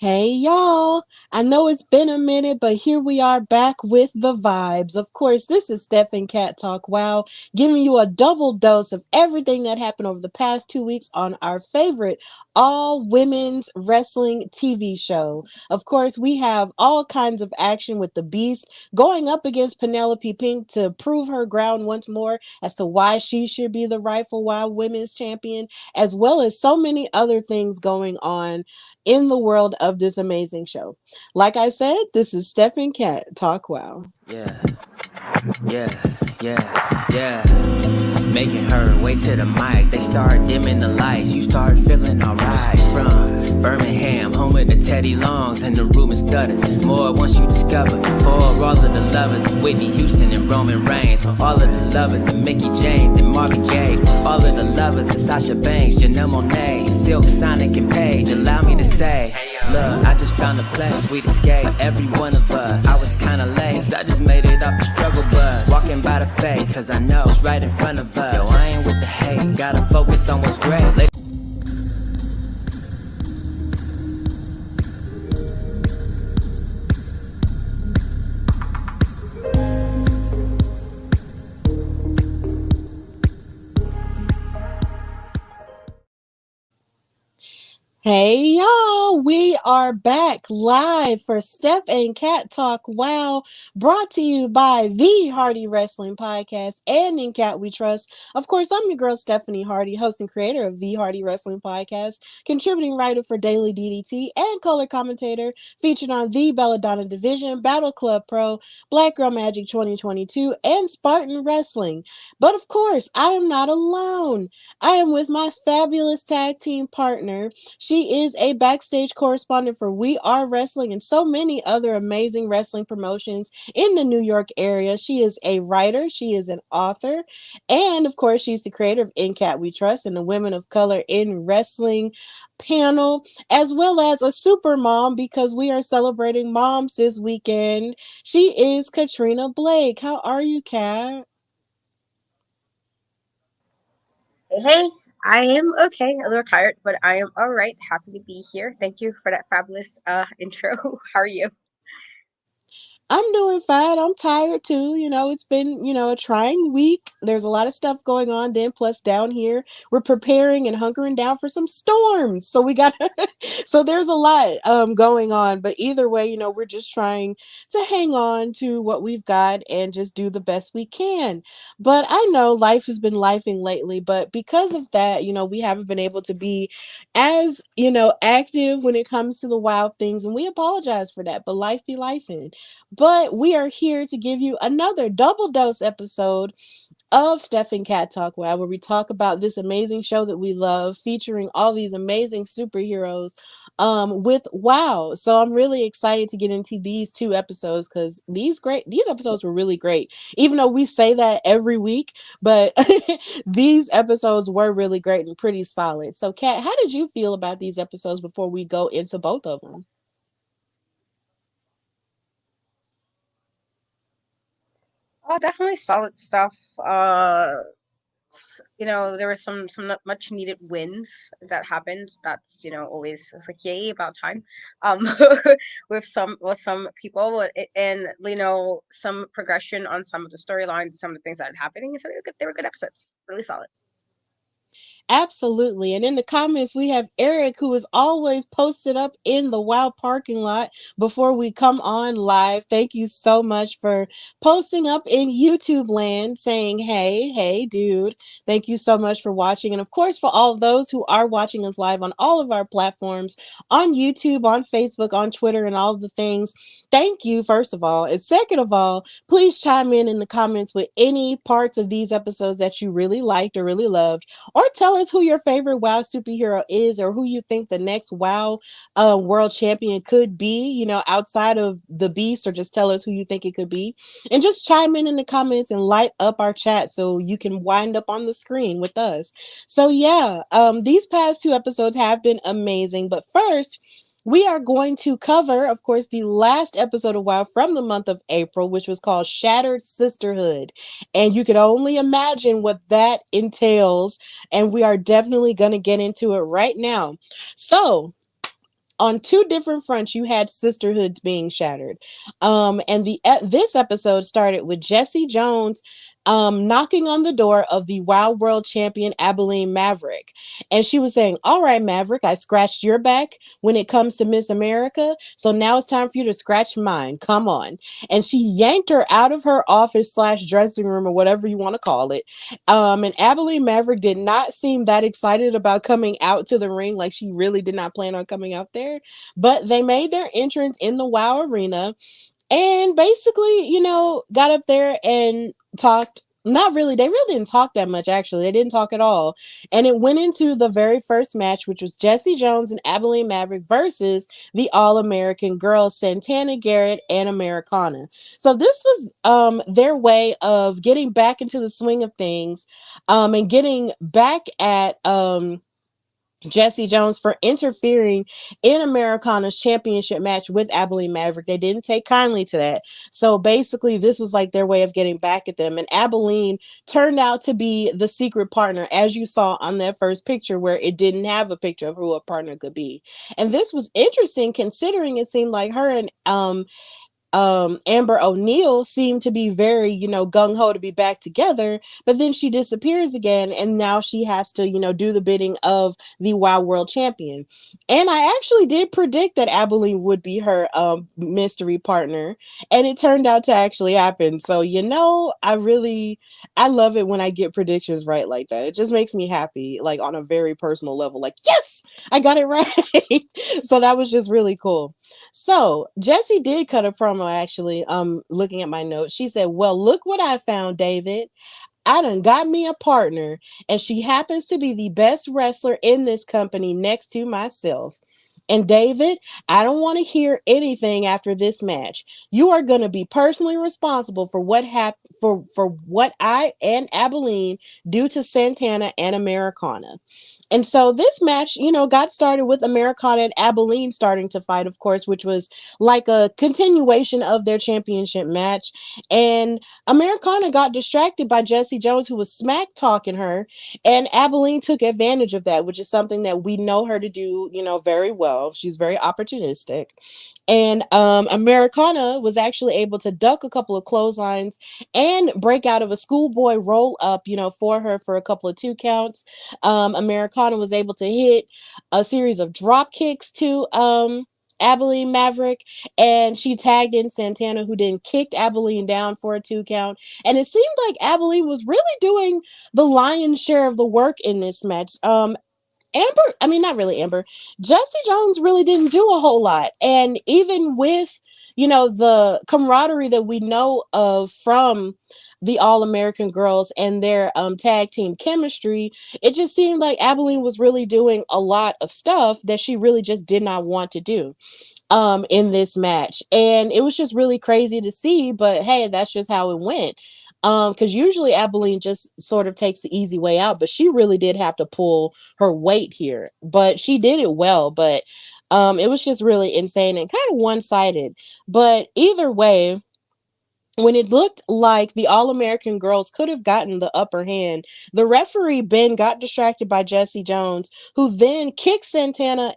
Hey y'all, I know it's been a minute, but here we are back with the vibes. Of course, this is Steph and Cat Talk Wow, giving you a double dose of everything that happened over the past 2 weeks on our favorite all women's wrestling TV show. Of course, we have all kinds of action with the Beast going up against Penelope Pink to prove her ground once more as to why she should be the rightful Wild Women's Champion, as well as so many other things going on in the world of this amazing show. Like I said, this is Steph and Cat Talk Wow. Yeah, yeah. Making her way to the mic. They start dimming the lights. You start feeling alright. From Birmingham, home with the Teddy Longs, and the room is stutters. More once you discover. For all of the lovers, Whitney Houston and Roman Reigns. For all of the lovers, and Mickey James and Marvin Gaye. For all of the lovers, and Sasha Banks, Janelle Monáe, Silk, Sonic, and Paige. Allow me to say, look, I just found a place, sweet escape for every one of us. I was kinda late, cause I just made it off the struggle bus. Walking by the faith, cause I know it's right in front of us. Yo, I ain't with the hate, gotta focus on what's great. Hey y'all, we are back live for Steph and Cat Talk Wow, brought to you by the Hardy Wrestling Podcast and In Cat We Trust. Of course, I'm your girl Stephanie Hardy, host and creator of the Hardy Wrestling Podcast, contributing writer for Daily DDT and color commentator, featured on the Belladonna Division, Battle Club Pro, Black Girl Magic 2022, and Spartan Wrestling. But of course, I am not alone. I am with my fabulous tag team partner. She is a backstage correspondent for We Are Wrestling and so many other amazing wrestling promotions in the New York area. She is a writer, she is an author, and of course, she's the creator of In Cat We Trust and the Women of Color in Wrestling panel, as well as a super mom because we are celebrating moms this weekend. She is Katrina Blake. How are you, Kat? Hey, I am okay. A little tired, but I am all right. Happy to be here. Thank you for that fabulous intro. How are you? I'm doing fine. I'm tired too. It's been, a trying week. There's a lot of stuff going on. Then plus down here, we're preparing and hunkering down for some storms. So we got so there's a lot going on. But either way, we're just trying to hang on to what we've got and just do the best we can. But I know life has been lifing lately, but because of that, we haven't been able to be as, active when it comes to the wild things. And we apologize for that. But life be lifing. But we are here to give you another double dose episode of Steph and Cat Talk Wow, where we talk about this amazing show that we love, featuring all these amazing superheroes with Wow. So I'm really excited to get into these two episodes because these episodes were really great. Even though we say that every week, but these episodes were really great and pretty solid. So Kat, how did you feel about these episodes before we go into both of them? Definitely solid stuff. There were some not much needed wins that happened. That's always it's like yay about time. Um, with some people, and some progression on some of the storylines, some of the things that are happening. So they were good episodes. Really solid. Absolutely. And in the comments, we have Eric, who is always posted up in the WOW parking lot before we come on live. Thank you so much for posting up in YouTube land saying, hey, dude. Thank you so much for watching. And of course, for all of those who are watching us live on all of our platforms, on YouTube, on Facebook, on Twitter, and all of the things, thank you, first of all. And second of all, please chime in the comments with any parts of these episodes that you really liked or really loved, or tell us who your favorite WoW superhero is, or who you think the next WoW world champion could be, outside of the Beast, or just tell us who you think it could be. And just chime in the comments and light up our chat so you can wind up on the screen with us. So yeah, these past two episodes have been amazing. But first, we are going to cover, of course, the last episode of WoW from the month of April, which was called Shattered Sisterhood. And you can only imagine what that entails. And we are definitely going to get into it right now. So, on two different fronts, you had sisterhoods being shattered. And this episode started with Jessie Jones knocking on the door of the Wild World champion Abilene Maverick. And she was saying, "All right, Maverick, I scratched your back when it comes to Miss America. So now it's time for you to scratch mine. Come on." And she yanked her out of her office slash dressing room or whatever you want to call it. And Abilene Maverick did not seem that excited about coming out to the ring. Like she really did not plan on coming out there. But they made their entrance in the WoW arena and basically, got up there and talked. Not really, they really didn't talk that much, actually. They didn't talk at all. And it went into the very first match, which was Jessie Jones and Abilene Maverick versus the All American girls, Santana Garrett and Americana. So this was their way of getting back into the swing of things and getting back at Jessie Jones for interfering in Americana's championship match with Abilene Maverick. They didn't take kindly to that. So basically, this was like their way of getting back at them. And Abilene turned out to be the secret partner, as you saw on that first picture, where it didn't have a picture of who a partner could be. And this was interesting considering it seemed like her and Amber O'Neal seemed to be very, gung-ho to be back together, but then she disappears again, and now she has to, do the bidding of the Wild World Champion. And I actually did predict that Abilene would be her mystery partner, and it turned out to actually happen. So, I love it when I get predictions right like that. It just makes me happy, like on a very personal level. Like, yes, I got it right. So that was just really cool. So Jessie did cut a promo actually, looking at my notes. She said, "Well, look what I found, David. I done got me a partner, and she happens to be the best wrestler in this company next to myself. And David, I don't want to hear anything after this match. You are going to be personally responsible for what for what I and Abilene do to Santana and Americana." And so this match, got started with Americana and Abilene starting to fight, of course, which was like a continuation of their championship match. And Americana got distracted by Jessie Jones, who was smack talking her. And Abilene took advantage of that, which is something that we know her to do, very well. She's very opportunistic. And Americana was actually able to duck a couple of clotheslines and break out of a schoolboy roll up, for her for a couple of 2 counts. Americana was able to hit a series of drop kicks to Abilene Maverick, and she tagged in Santana, who then kicked Abilene down for a 2 count. And it seemed like Abilene was really doing the lion's share of the work in this match. Not really Amber. Jessie Jones really didn't do a whole lot. And even with, the camaraderie that we know of from the All American girls and their tag team chemistry, it just seemed like Abilene was really doing a lot of stuff that she really just did not want to do in this match. And it was just really crazy to see, but hey, that's just how it went. Because usually Abilene just sort of takes the easy way out, but she really did have to pull her weight here. But she did it well, but it was just really insane and kind of one-sided. But either way, when it looked like the All-American girls could have gotten the upper hand, the referee, Ben, got distracted by Jessie Jones, who then kicked Santana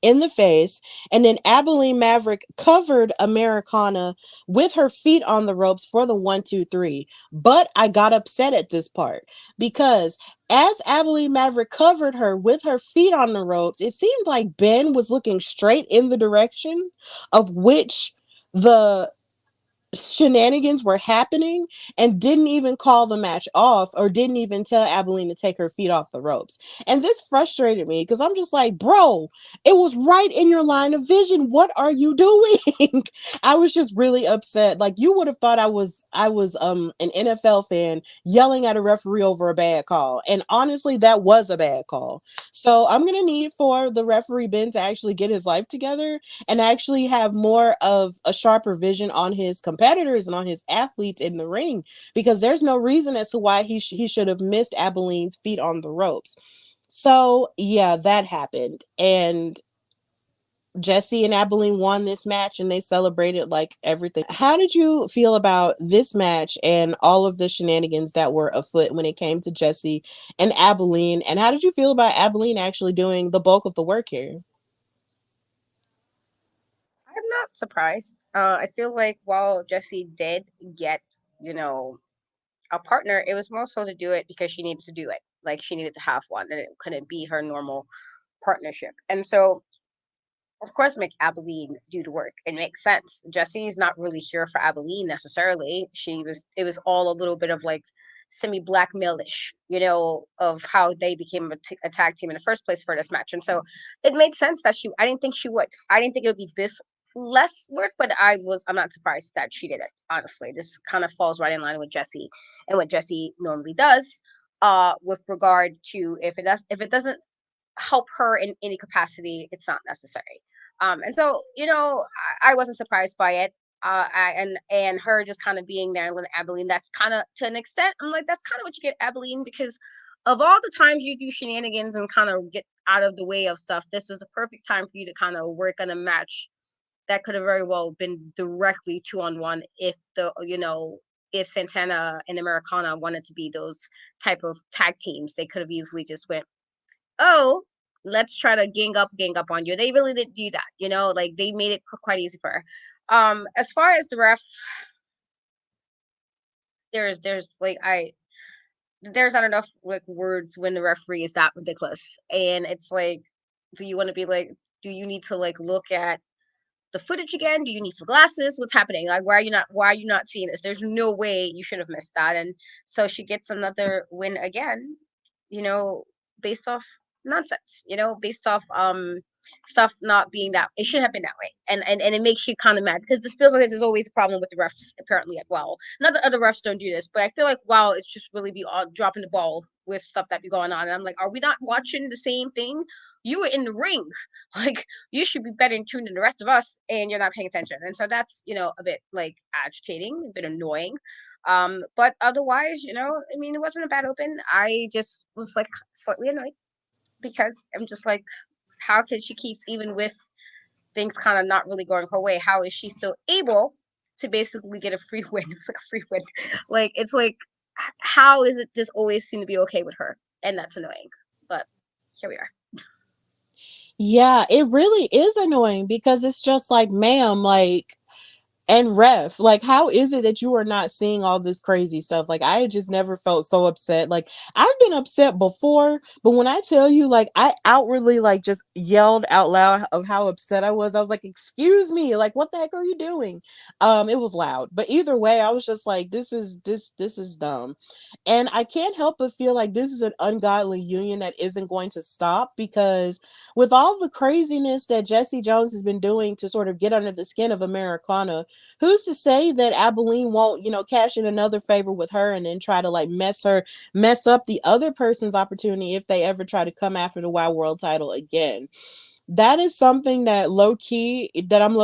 in the face, and then Abilene Maverick covered Americana with her feet on the ropes for the 1-2-3. But I got upset at this part because as Abilene Maverick covered her with her feet on the ropes, it seemed like Ben was looking straight in the direction of which the shenanigans were happening and didn't even call the match off or didn't even tell Abilene to take her feet off the ropes. And this frustrated me because I'm just like, bro, it was right in your line of vision. What are you doing? I was just really upset. Like, you would have thought I was an NFL fan yelling at a referee over a bad call. And honestly, that was a bad call. So I'm gonna need for the referee Ben to actually get his life together and actually have more of a sharper vision on his competitors and on his athletes in the ring, because there's no reason as to why he should have missed Abilene's feet on the ropes. So yeah, that happened, and Jessie and Abilene won this match and they celebrated like everything. How did you feel about this match and all of the shenanigans that were afoot when it came to Jessie and Abilene? And how did you feel about Abilene actually doing the bulk of the work here? not surprised. I feel like while Jessie did get, you know, a partner, it was more so to do it because she needed to do it. Like she needed to have one, and it couldn't be her normal partnership. And so of course make Abilene do the work. It makes sense. Jesse's not really here for Abilene necessarily. It was all a little bit of like semi blackmailish, you know, of how they became a tag team in the first place for this match. And so it made sense that I didn't think she would. I didn't think it would be this less work, but I'm not surprised that she did it. Honestly, this kind of falls right in line with Jesse and what Jesse normally does. With regard to if it doesn't help her in any capacity, it's not necessary. And so, you know, I wasn't surprised by it. And her just kind of being there and letting Abilene, that's kind of to an extent, I'm like, that's kind of what you get Abilene, because of all the times you do shenanigans and kind of get out of the way of stuff, this was the perfect time for you to kind of work on a match that could have very well been directly 2-on-1 if if Santana and Americana wanted to be those type of tag teams. They could have easily just went, oh, let's try to gang up on you. They really didn't do that, you know, like they made it quite easy for her. As far as the ref, there's like there's not enough like words when the referee is that ridiculous. And it's like, do you want to be like, do you need to like look at the footage again? Do you need some glasses? What's happening? Like, why are you not seeing this? There's no way you should have missed that. And so she gets another win again, you know, based off nonsense, you know, based off stuff not being that it should have been that way. And it makes you kind of mad because this feels like there's always a problem with the refs apparently as well. Not that other refs don't do this, but I feel like wow, it's just really be all dropping the ball with stuff that be going on. And I'm like, are we not watching the same thing? You were in the ring. Like you should be better in tune than the rest of us, and you're not paying attention. And so that's, you know, a bit like agitating, a bit annoying. But otherwise, you know, I mean, it wasn't a bad open. I just was like slightly annoyed because I'm just like, how can she keeps even with things kind of not really going her way? How is she still able to basically get a free win? It was like a free win. Like it's like, how is it just always seem to be okay with her? And that's annoying. But here we are. Yeah, it really is annoying because it's just like, ma'am, like, and ref, like, how is it that you are not seeing all this crazy stuff? Like, I just never felt so upset. Like, I've been upset before, but when I tell you, like, I outwardly like just yelled out loud of how upset I was like, excuse me, like, what the heck are you doing? It was loud, but either way, I was just like, this is dumb. And I can't help but feel like this is an ungodly union that isn't going to stop, because with all the craziness that Jessie Jones has been doing to sort of get under the skin of Americana, who's to say that Abilene won't, you know, cash in another favor with her and then try to like mess up the other person's opportunity if they ever try to come after the Wild World title again? That is something that I'm low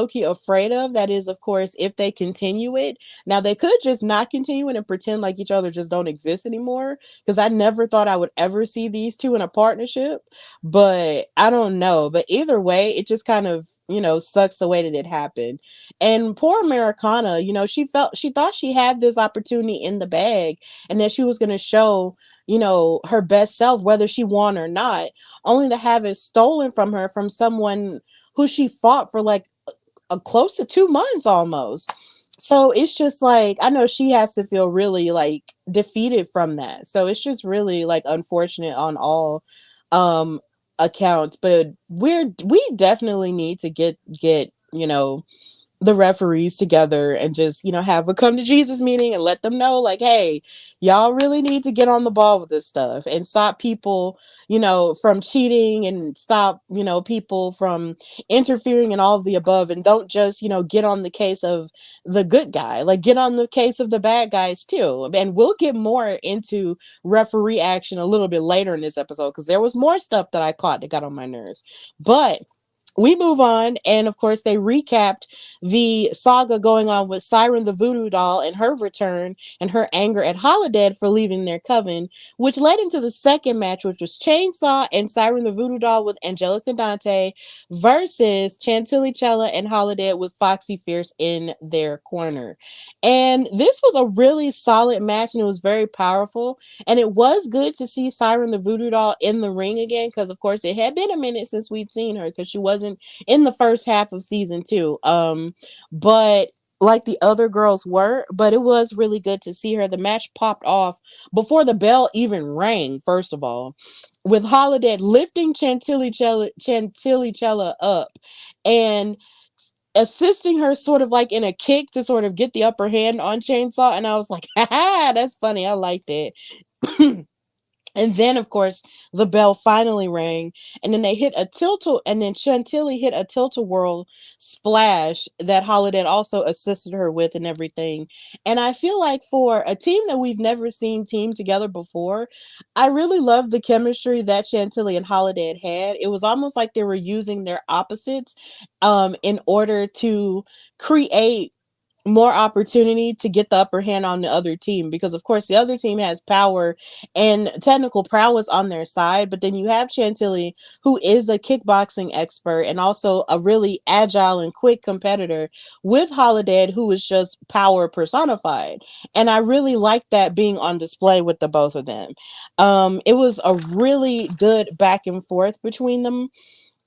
key afraid of. That is, of course, if they continue it. Now they could just not continue it and pretend like each other just don't exist anymore, because I never thought I would ever see these two in a partnership, but I don't know. But either way, it just kind of, you know, sucks the way that it happened. And poor Americana, you know, she thought she had this opportunity in the bag and that she was going to show, you know, her best self whether she won or not, only to have it stolen from her from someone who she fought for like a close to 2 months almost. So it's just like, I know she has to feel really like defeated from that. So it's just really like unfortunate on all um accounts. But we definitely need to get, you know, the referees together and just, you know, have a come to Jesus meeting and let them know, like, hey, y'all really need to get on the ball with this stuff and stop people, you know, from cheating, and stop, you know, people from interfering and all of the above. And don't just, you know, get on the case of the good guy, like get on the case of the bad guys too. And we'll get more into referee action a little bit later in this episode, because there was more stuff that I caught that got on my nerves. But we move on, and of course they recapped the saga going on with Siren the Voodoo Doll and her return and her anger at Holidead for leaving their coven, which led into the second match, which was Chainsaw and Siren the Voodoo Doll with Angelica Dante versus Chantilly Chella and Holidead with Foxy Fierce in their corner. And this was a really solid match, and it was very powerful. And it was good to see Siren the Voodoo Doll in the ring again, because of course it had been a minute since we'd seen her, because she wasn't season, in the first half of season 2. But like the other girls were, but it was really good to see her. The match popped off before the bell even rang, first of all, with Holidead lifting Chantilly Chella up and assisting her sort of like in a kick to sort of get the upper hand on Chainsaw. And I was like, haha, that's funny. I liked it. And then, of course, the bell finally rang, and then they hit a and then Chantilly hit a tilt-a-whirl splash that Holiday also assisted her with and everything. And I feel like for a team that we've never seen team together before, I really love the chemistry that Chantilly and Holiday had. It was almost like they were using their opposites in order to create more opportunity to get the upper hand on the other team, because of course the other team has power and technical prowess on their side, but then you have Chantilly, who is a kickboxing expert and also a really agile and quick competitor, with Holiday, who is just power personified. And I really like that being on display with the both of them. It was a really good back and forth between them.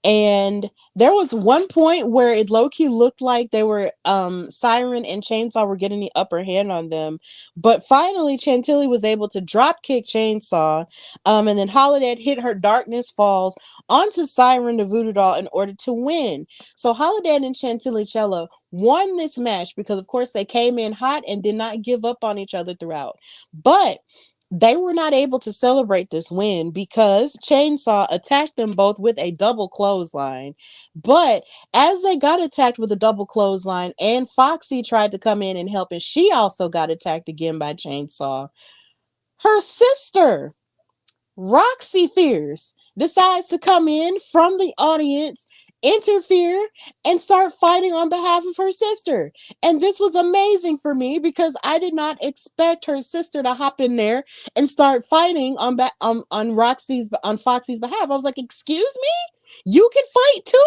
And there was one point where it low-key looked like they were Siren and Chainsaw were getting the upper hand on them, but finally Chantilly was able to drop kick Chainsaw, and then Holiday hit her Darkness Falls onto Siren the Voodoo Doll in order to win. So Holiday and Chantilly Chella won this match because of course they came in hot and did not give up on each other throughout. But they were not able to celebrate this win because Chainsaw attacked them both with a double clothesline. But as they got attacked with a double clothesline and Foxy tried to come in and help, and she also got attacked again by Chainsaw, her sister, Roxy Fierce, decides to come in from the audience, interfere, and start fighting on behalf of her sister. And this was amazing for me because I did not expect her sister to hop in there and start fighting on Foxy's behalf. I was like, "Excuse me? You can fight too?"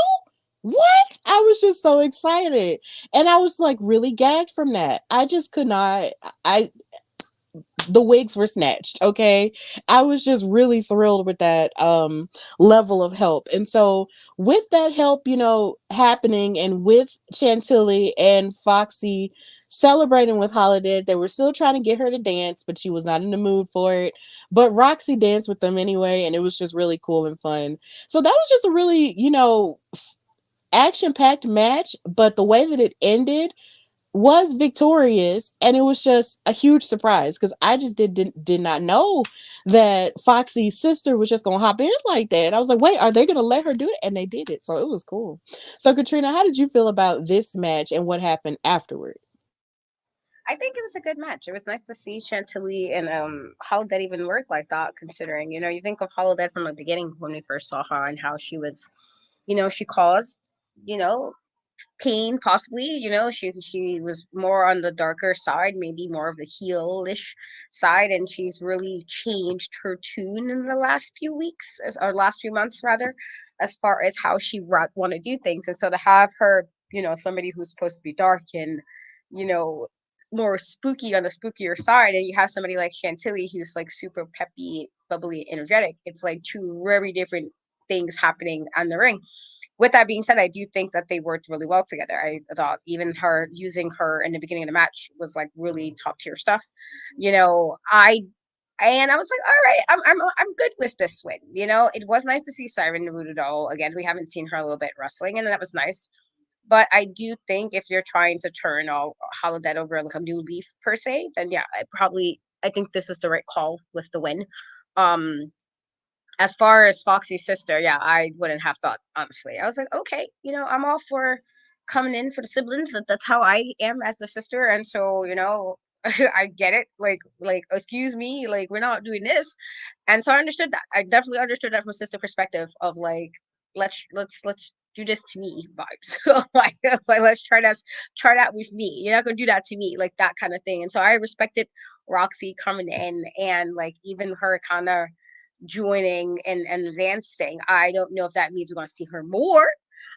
What? I was just so excited. And I was like really gagged from that. I just could not. I The wigs were snatched. Okay, I was just really thrilled with that level of help. And so with that help, happening, and with Chantilly and Foxy celebrating with Holiday, they were still trying to get her to dance, but she was not in the mood for it. But Roxy danced with them anyway, and it was just really cool and fun. So that was just a really action packed match, but the way that it ended was victorious, and it was just a huge surprise because I just did not know that Foxy's sister was just gonna hop in like that. I was like, wait, are they gonna let her do it? And they did it, so it was cool. So Katrina, how did you feel about this match and what happened afterward? I think it was a good match. It was nice to see Chantilly and how that even worked like that, considering, you think of Holiday from the beginning when we first saw her and how she was, she caused, you know, pain possibly. She was more on the darker side, maybe more of the heelish side, and she's really changed her tune in the last few weeks, or last few months rather, as far as how she want to do things. And so to have her, somebody who's supposed to be dark and you know more spooky on the spookier side, and you have somebody like Chantilly who's like super peppy, bubbly, energetic, it's like two very different things happening on the ring. With that being said, I do think that they worked really well together. I thought even her using her in the beginning of the match was like really top tier stuff. I was like, all right, I'm good with this win. It was nice to see Siren the Voodoo Doll again. We haven't seen her a little bit wrestling, and that was nice. But I do think if you're trying to turn all Holodead over like a new leaf per se, then yeah, I think this was the right call with the win. Um, as far as Foxy's sister, yeah, I wouldn't have thought, honestly. I was like, okay, I'm all for coming in for the siblings. That's how I am as a sister, and so I get it. Like, excuse me, like we're not doing this, and so I understood that. I definitely understood that from a sister perspective of like, let's do this to me vibes. like let's try that with me. You're not gonna do that to me, like that kind of thing. And so I respected Roxy coming in and like even her kind of joining and advancing. I don't know if that means we're going to see her more.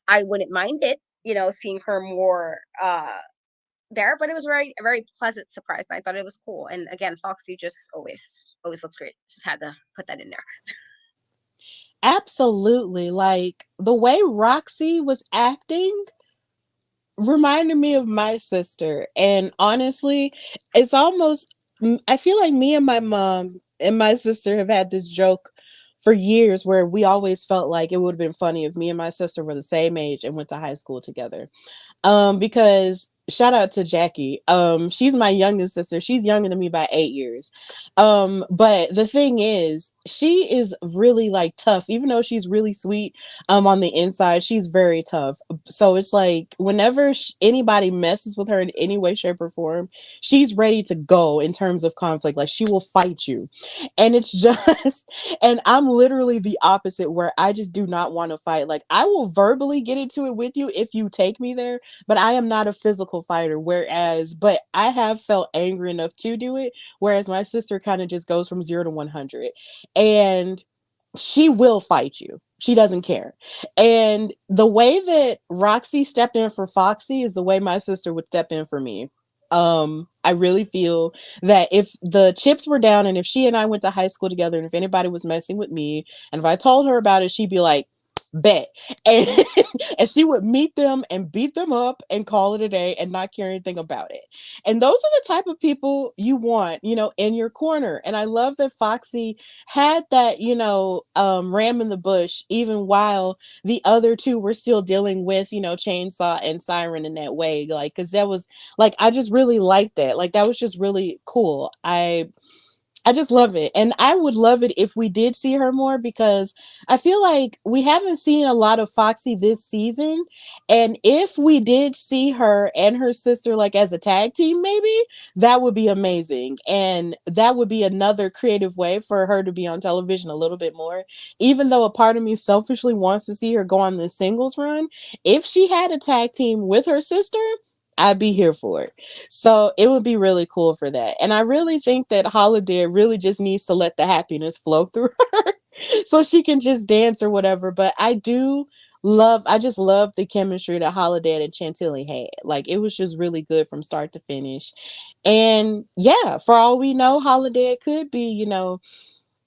I wouldn't mind it, seeing her more there, but it was a very pleasant surprise, and I thought it was cool. And again, Foxy just always looks great. Just had to put that in there. Absolutely. Like the way Roxy was acting reminded me of my sister. And honestly, it's almost, I feel like me and my mom and my sister have had this joke for years where we always felt like it would have been funny if me and my sister were the same age and went to high school together. Because shout out to Jackie. She's my youngest sister. She's younger than me by 8 years. But the thing is, she is really like tough, even though she's really sweet. On the inside, she's very tough. So it's like whenever anybody messes with her in any way, shape, or form, she's ready to go in terms of conflict. Like she will fight you, and it's just, and I'm literally the opposite, where I just do not want to fight. Like I will verbally get into it with you if you take me there, but I am not a physical fighter. Whereas, but I have felt angry enough to do it. Whereas my sister kind of just goes from 0 to 100, and she will fight you. She doesn't care. And the way that Roxy stepped in for Foxy is the way my sister would step in for me. I really feel that if the chips were down and if she and I went to high school together and if anybody was messing with me and if I told her about it, she'd be like, bet. And, and she would meet them and beat them up and call it a day and not care anything about it. And those are the type of people you want, in your corner. And I love that Foxy had that, ram in the bush, even while the other two were still dealing with, Chainsaw and Siren in that way. Like, cause that was like, I just really liked that. Like, that was just really cool. I just love it. And I would love it if we did see her more because I feel like we haven't seen a lot of Foxy this season. And if we did see her and her sister like as a tag team, maybe that would be amazing. And that would be another creative way for her to be on television a little bit more. Even though a part of me selfishly wants to see her go on this singles run, if she had a tag team with her sister, I'd be here for it. So it would be really cool for that. And I really think that Holiday really just needs to let the happiness flow through her so she can just dance or whatever. But I just love the chemistry that Holiday and Chantilly had. Like it was just really good from start to finish. And yeah, for all we know, Holiday could be,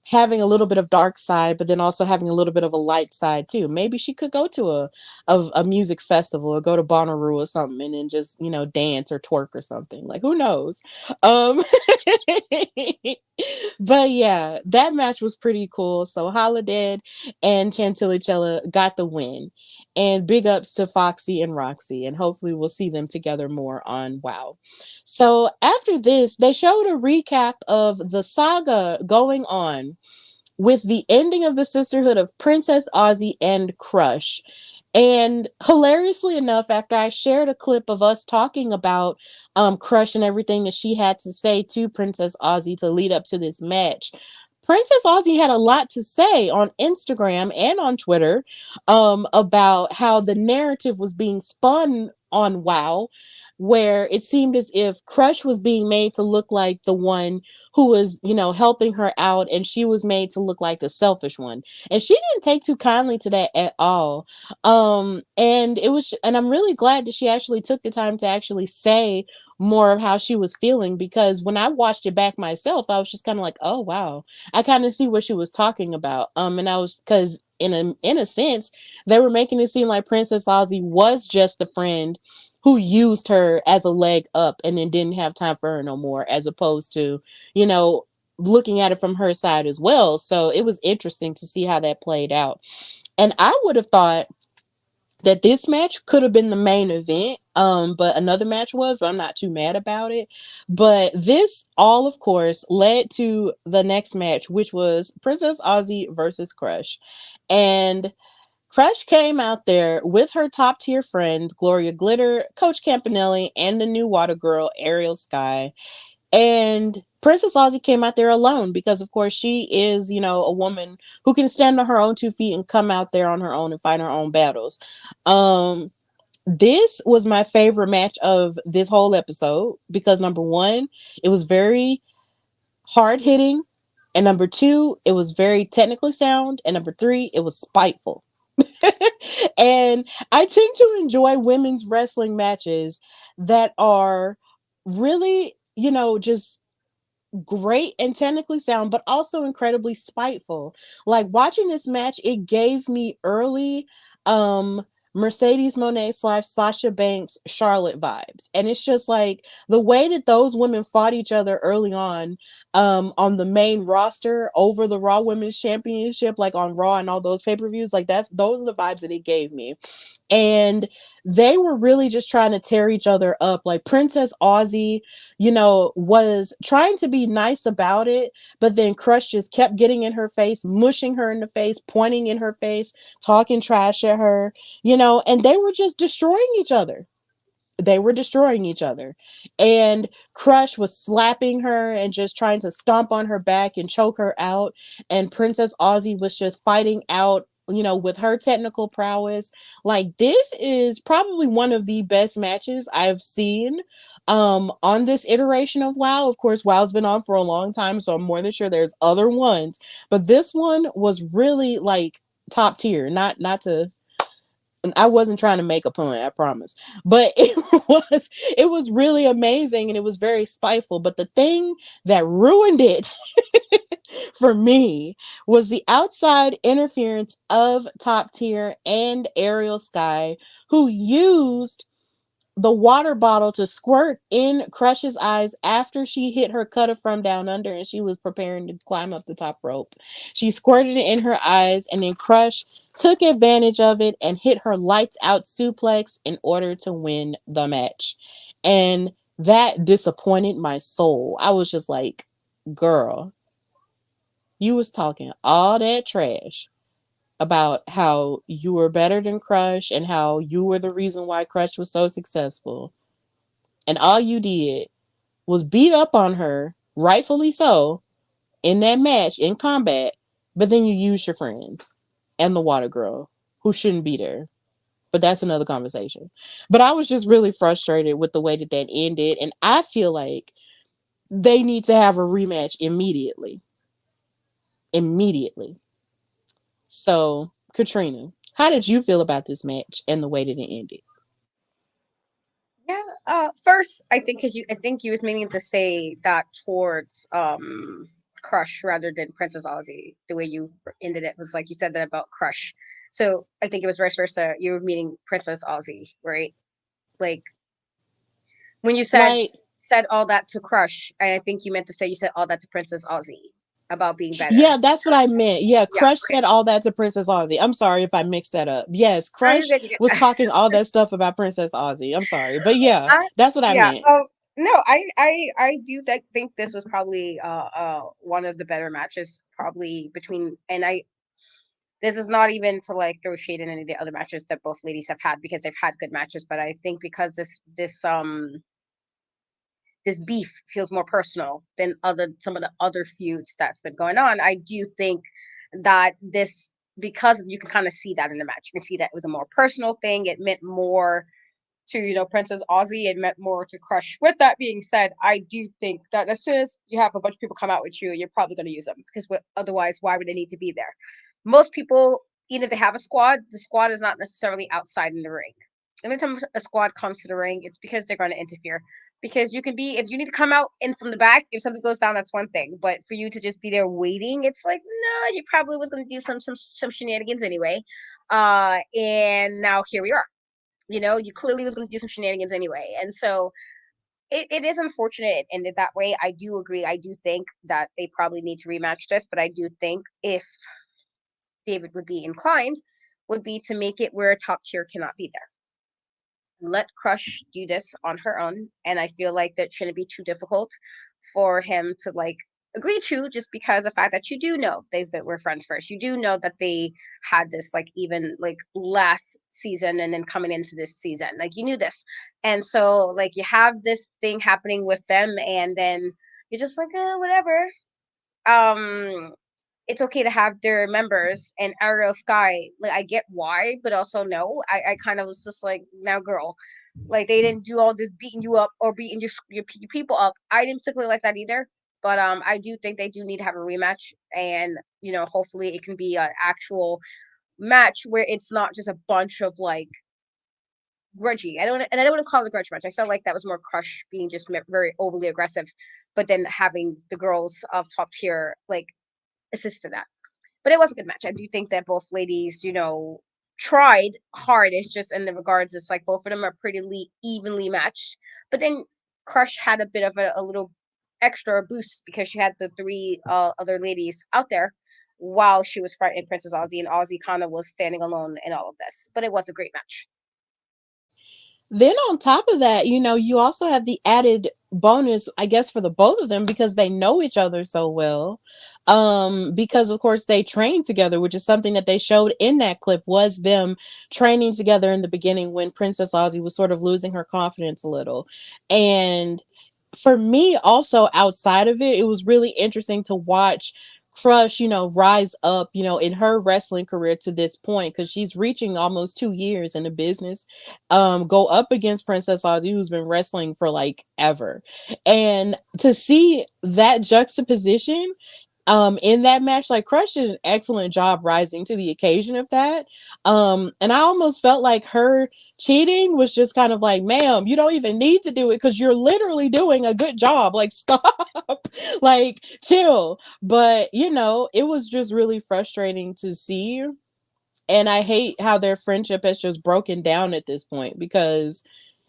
having a little bit of dark side, but then also having a little bit of a light side too. Maybe she could go to a music festival or go to Bonnaroo or something and then just, dance or twerk or something. Like who knows? Um but yeah, that match was pretty cool. So Holiday and Chantilly Chella got the win. And big ups to Foxy and Roxy. And hopefully we'll see them together more on WoW. So after this, they showed a recap of the saga going on with the ending of the Sisterhood of Princess Aussie and Krush. And hilariously enough, after I shared a clip of us talking about Krush and everything that she had to say to Princess Aussie to lead up to this match, Princess Aussie had a lot to say on Instagram and on Twitter about how the narrative was being spun on WoW, where it seemed as if Krush was being made to look like the one who was, helping her out, and she was made to look like the selfish one. And she didn't take too kindly to that at all. And I'm really glad that she actually took the time to actually say more of how she was feeling, because when I watched it back myself, I was just kind of like, oh wow, I kind of see what she was talking about. And I was, because in a sense, they were making it seem like Princess Aussie was just the friend who used her as a leg up and then didn't have time for her no more, as opposed to, you know, looking at it from her side as well. So it was interesting to see how that played out. And I would have thought that this match could have been the main event, but another match was, but I'm not too mad about it. But this all, of course, led to the next match, which was Princess Aussie versus Krush. And Krush came out there with her top tier friends, Gloria Glitter, Coach Campanelli, and the new water girl, Ariel Sky. And Princess Aussie came out there alone because, of course, she is, a woman who can stand on her own 2 feet and come out there on her own and fight her own battles. This was my favorite match of this whole episode because number one, it was very hard hitting. And number two, it was very technically sound. And number three, it was spiteful. And I tend to enjoy women's wrestling matches that are really, just great and technically sound, but also incredibly spiteful. Like watching this match, it gave me early Mercedes Monet slash Sasha Banks Charlotte vibes. And it's just like the way that those women fought each other early on the main roster over the Raw Women's Championship, like on Raw and all those pay-per-views, like those are the vibes that it gave me. And they were really just trying to tear each other up. Like Princess Aussie, was trying to be nice about it, but then Krush just kept getting in her face, mushing her in the face, pointing in her face, talking trash at her, and they were just destroying each other. They were destroying each other. And Krush was slapping her and just trying to stomp on her back and choke her out. And Princess Aussie was just fighting out, with her technical prowess. Like, this is probably one of the best matches I've seen on this iteration of WoW. Of course, WoW's been on for a long time, so I'm more than sure there's other ones. But this one was really like top tier. Not to I wasn't trying to make a pun, I promise. But it was really amazing and it was very spiteful. But the thing that ruined it for me was the outside interference of Top Tier and Ariel Sky, who used the water bottle to squirt in Crush's eyes after she hit her cutter from down under and she was preparing to climb up the top rope. She squirted it in her eyes, and then Krush took advantage of it and hit her lights out suplex in order to win the match. And that disappointed my soul. I was just like, girl, you was talking all that trash about how you were better than Crush and how you were the reason why Crush was so successful. And all you did was beat up on her, rightfully so, in that match in combat, but then you used your friends and the water girl who shouldn't be there. But that's another conversation. But I was just really frustrated with the way that ended. And I feel like they need to have a rematch immediately. Immediately. So, Katrina, how did you feel about this match and the way that it ended? Yeah. First, I think you was meaning to say that towards Crush rather than Princess Aussie. The way you ended it was like you said that about Crush. So I think it was vice versa. You were meaning Princess Aussie, right? Like when you Like, said all that to Crush, and I think you meant to say you said all that to Princess Aussie about being better. yeah, that's what I meant. Yeah, Yeah. Crush Okay. said all that to Princess Aussie. I'm sorry if I mixed that up. Yes, No, you're Crush good. You're was good. talking all that stuff about Princess Aussie. I'm sorry. But yeah, I that's what I yeah. meant. No, I do think this was probably one of the better matches probably between and I this is not even to like throw shade in any of the other matches that both ladies have had because they've had good matches, but I think because this beef feels more personal than other some of the other feuds that's been going on. I do think that this because you can kind of see that in the match. You can see that it was a more personal thing. It meant more to Princess Aussie. It meant more to Crush. With that being said, I do think that as soon as you have a bunch of people come out with you, you're probably going to use them because otherwise, why would they need to be there? Most people, even if they have a squad, the squad is not necessarily outside in the ring. Every time a squad comes to the ring, it's because they're going to interfere. Because you can be, if you need to come out in from the back, if something goes down, that's one thing. But for you to just be there waiting, it's like, no, you probably was going to do some shenanigans anyway. And now here we are. You clearly was going to do some shenanigans anyway. And so it is unfortunate in that way. I do agree. I do think that they probably need to rematch this, but I do think if David would be inclined, would be to make it where top tier cannot be there. Let Crush do this on her own. And I feel like that shouldn't be too difficult for him to like agree to just because the fact that you do know they've been were friends first. You do know that they had this like even like last season and then coming into this season. Like you knew this. And so like you have this thing happening with them and then you're just like, whatever. Um it's okay to have their members and Ariel Sky. Like I get why, but also no. I kind of was just like, now, girl, like they didn't do all this beating you up or beating your people up. I didn't particularly like that either. But I do think they do need to have a rematch, and hopefully it can be an actual match where it's not just a bunch of like grudgy. I don't want to call it a grudge match. I felt like that was more Krush being just very overly aggressive, but then having the girls of top tier like assist in that. But it was a good match. I do think that both ladies, tried hard. It's just in the regards, it's like both of them are pretty evenly matched. But then Crush had a bit of a little extra boost because she had the three other ladies out there while she was fighting Princess Aussie, and Aussie kind of was standing alone in all of this. But it was a great match. Then on top of that, you also have the added bonus, I guess, for the both of them because they know each other so well. Because of course they trained together, which is something that they showed in that clip, was them training together in the beginning when Princess Aussie was sort of losing her confidence a little. And for me also, outside of it, it was really interesting to watch Krush, rise up, in her wrestling career to this point, because she's reaching almost 2 years in the business, go up against Princess Aussie, who's been wrestling for like ever. And to see that juxtaposition in that match, like Crush did an excellent job rising to the occasion of that. And I almost felt like her cheating was just kind of like, ma'am, you don't even need to do it because you're literally doing a good job. Like, stop. Like, chill. But it was just really frustrating to see. And I hate how their friendship has just broken down at this point, because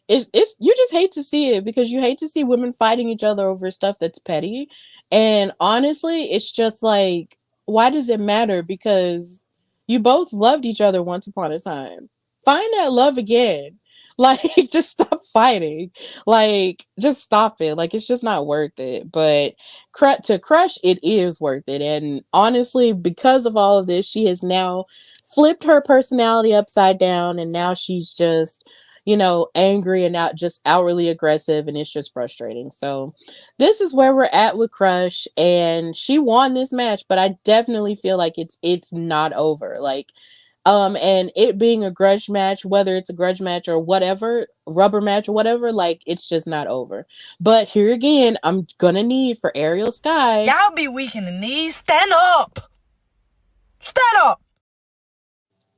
it's you just hate to see it, because you hate to see women fighting each other over stuff that's petty. And honestly, it's just like, why does it matter? Because you both loved each other once upon a time. Find that love again. Like, just stop fighting. Like, just stop it. Like, it's just not worth it. But to Krush, it is worth it. And honestly, because of all of this, she has now flipped her personality upside down, and now she's just angry and not just outwardly aggressive, and it's just frustrating. So this is where we're at with Krush, and she won this match, but I definitely feel like it's not over. Like, and it being a grudge match, whether it's a grudge match or whatever, rubber match or whatever, like, it's just not over. But here again, I'm gonna need for Ariel Sky. Y'all be weak in the knees. Stand up. Stand up.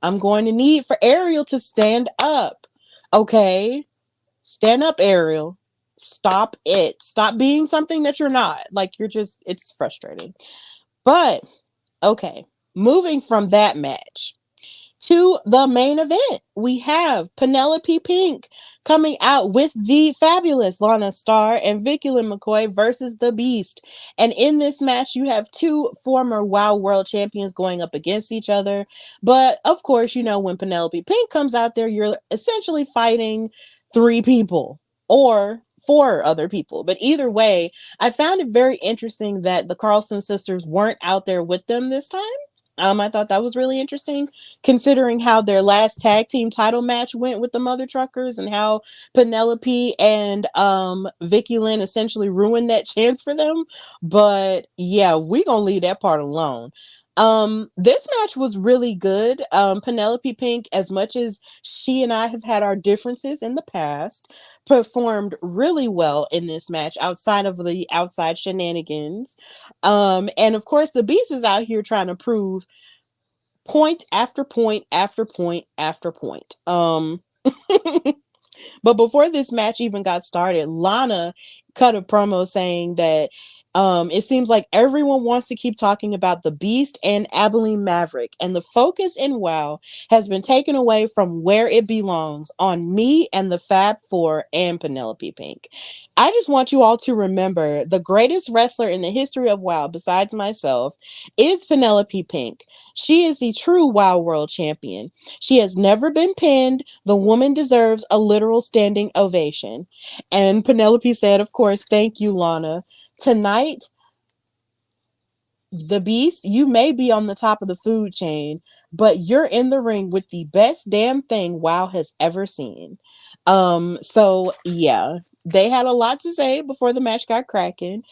I'm going to need for Ariel to stand up. Okay? Stand up, Ariel. Stop it. Stop being something that you're not. Like, it's frustrating. But, okay. Moving from that match to the main event, we have Penelope Pink coming out with the fabulous Lana Starr and Vicky Lynn McCoy versus The Beast. And in this match, you have two former WoW World Champions going up against each other. But of course, when Penelope Pink comes out there, you're essentially fighting 3 people or 4 other people. But either way, I found it very interesting that the Carlson sisters weren't out there with them this time. I thought that was really interesting, considering how their last tag team title match went with the Mother Truckers, and how Penelope and Vicky Lynn essentially ruined that chance for them. But yeah, we gonna leave that part alone. This match was really good. Penelope Pink, as much as she and I have had our differences in the past, performed really well in this match outside of the outside shenanigans. And of course, the Beast is out here trying to prove point after point after point after point. But before this match even got started, Lana cut a promo saying that it seems like everyone wants to keep talking about the Beast and Abilene Maverick, and the focus in WoW has been taken away from where it belongs, on me and the Fab Four and Penelope Pink. I just want you all to remember, the greatest wrestler in the history of WoW, besides myself, is Penelope Pink. She is the true WoW World Champion. She has never been pinned. The woman deserves a literal standing ovation. And Penelope said, of course, thank you, Lana. Tonight, the Beast, you may be on the top of the food chain, but you're in the ring with the best damn thing WoW has ever seen. So yeah, they had a lot to say before the match got cracking.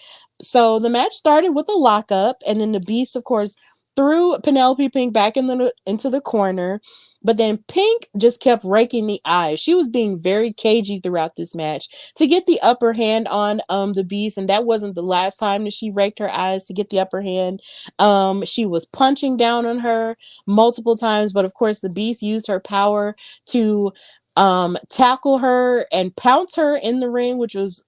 So the match started with a lockup, and then the Beast, of course, threw Penelope Pink back into the corner. But then Pink just kept raking the eyes. She was being very cagey throughout this match to get the upper hand on the Beast, and that wasn't the last time that she raked her eyes to get the upper hand. She was punching down on her multiple times, but of course the Beast used her power to tackle her and pounce her in the ring, which was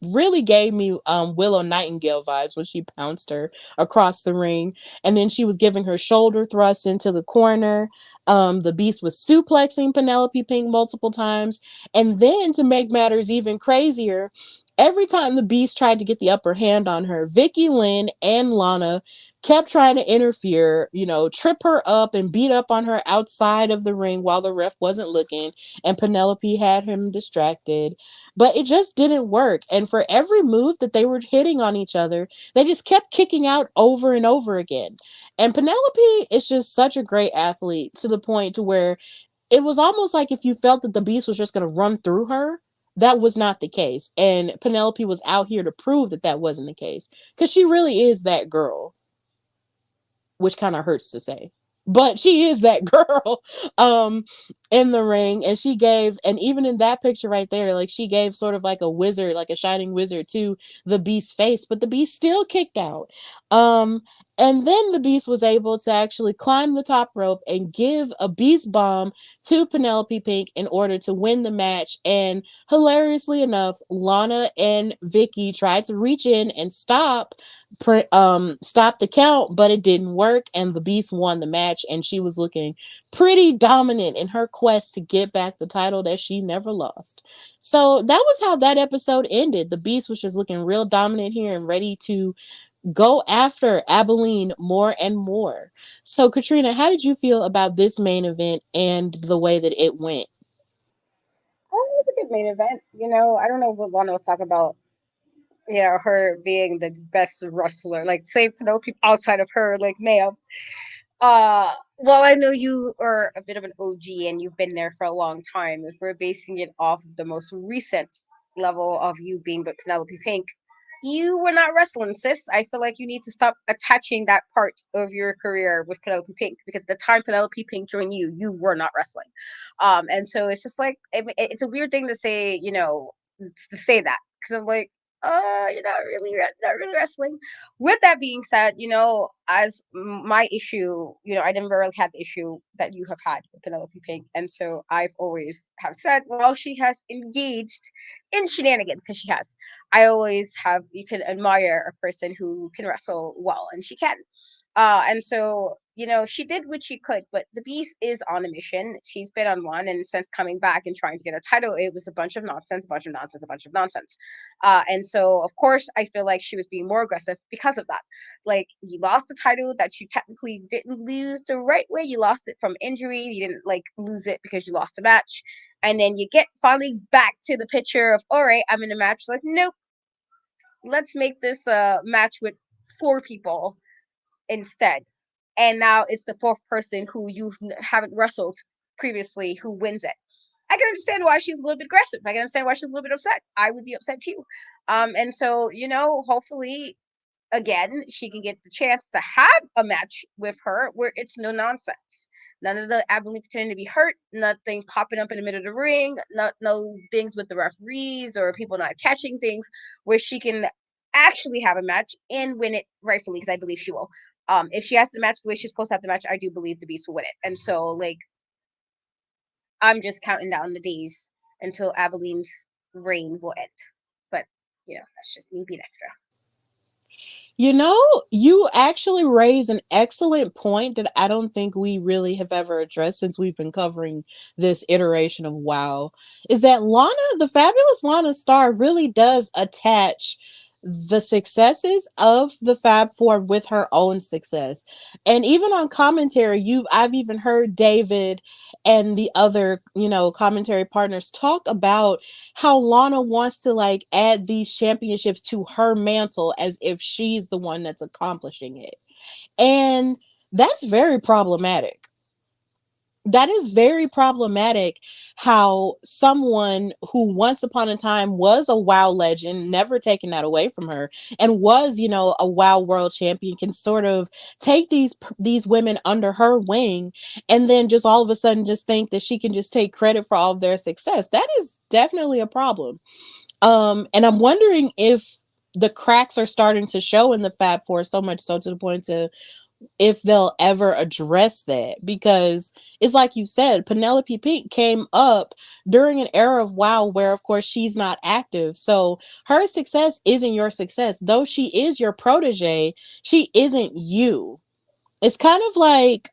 really gave me Willow Nightingale vibes when she pounced her across the ring. And then she was giving her shoulder thrust into the corner. The Beast was suplexing Penelope Pink multiple times. And then to make matters even crazier, every time the Beast tried to get the upper hand on her, Vicky Lynn and Lana kept trying to interfere, trip her up and beat up on her outside of the ring while the ref wasn't looking, and Penelope had him distracted. But it just didn't work. And for every move that they were hitting on each other, they just kept kicking out over and over again. And Penelope is just such a great athlete, to the point to where it was almost like if you felt that the Beast was just going to run through her, that was not the case. And Penelope was out here to prove that that wasn't the case, because she really is that girl, which kind of hurts to say, but she is that girl in the ring. And she gave, and even in that picture right there, like, she gave sort of like a wizard, like a shining wizard, to the Beast's face, but the Beast still kicked out. And then the Beast was able to actually climb the top rope and give a Beast bomb to Penelope Pink in order to win the match. And hilariously enough, Lana and Vicky tried to reach in and stop the count, but it didn't work, and the Beast won the match. And she was looking pretty dominant in her quest to get back the title that she never lost. So that was how that episode ended. The Beast was just looking real dominant here and ready to go after Abilene more and more. So Katrina, how did you feel about this main event and the way that it went? Oh, it was a good main event. I don't know what Lana was talking about. Her being the best wrestler. Like, say Penelope outside of her, like, ma'am. Well, I know you are a bit of an OG and you've been there for a long time. If we're basing it off of the most recent level of you being with Penelope Pink, you were not wrestling, sis. I feel like you need to stop attaching that part of your career with Penelope Pink, because the time Penelope Pink joined you, you were not wrestling. And so it's just like, it's a weird thing to say, to say that, because I'm like, you're not really wrestling. With that being said, as my issue, I never really had the issue that you have had with Penelope Pink, and so I've always have said, well, she has engaged in shenanigans, because she has. I always have, you can admire a person who can wrestle well, and she can. And so, she did what she could, but the Beast is on a mission. She's been on one, and since coming back and trying to get a title, it was a bunch of nonsense, a bunch of nonsense, a bunch of nonsense. And so, of course, I feel like she was being more aggressive because of that. Like, you lost the title that you technically didn't lose the right way. You lost it from injury. You didn't, like, lose it because you lost a match. And then you get finally back to the picture of, all right, I'm in a match. Like, nope, let's make this a match with 4 people instead. And now it's the 4th person who you haven't wrestled previously who wins it. I can understand why she's a little bit aggressive. I can understand why she's a little bit upset. I would be upset too. And so, hopefully, again, she can get the chance to have a match with her where it's no nonsense. None of the Abilene pretending to be hurt, nothing popping up in the middle of the ring, no things with the referees or people not catching things, where she can actually have a match and win it rightfully, because I believe she will. If she has the match the way she's supposed to have the match, I do believe the Beast will win it. And so, like, I'm just counting down the days until Abilene's reign will end. But, that's just me being extra. You actually raise an excellent point that I don't think we really have ever addressed since we've been covering this iteration of WoW, is that Lana, the fabulous Lana Star, really does attach the successes of the Fab Four with her own success. And even on commentary, I've even heard David and the other, commentary partners talk about how Lana wants to, like, add these championships to her mantle as if she's the one that's accomplishing it. And that's very problematic. That is very problematic, how someone who once upon a time was a WoW legend, never taking that away from her, and was, a WoW world champion, can sort of take these women under her wing, and then just all of a sudden just think that she can just take credit for all of their success. That is definitely a problem. And I'm wondering if the cracks are starting to show in the Fab Four, so much so to the point to if they'll ever address that, because it's like you said, Penelope Pink came up during an era of WoW where of course she's not active, so her success isn't your success. Though she is your protege, she isn't you. It's kind of like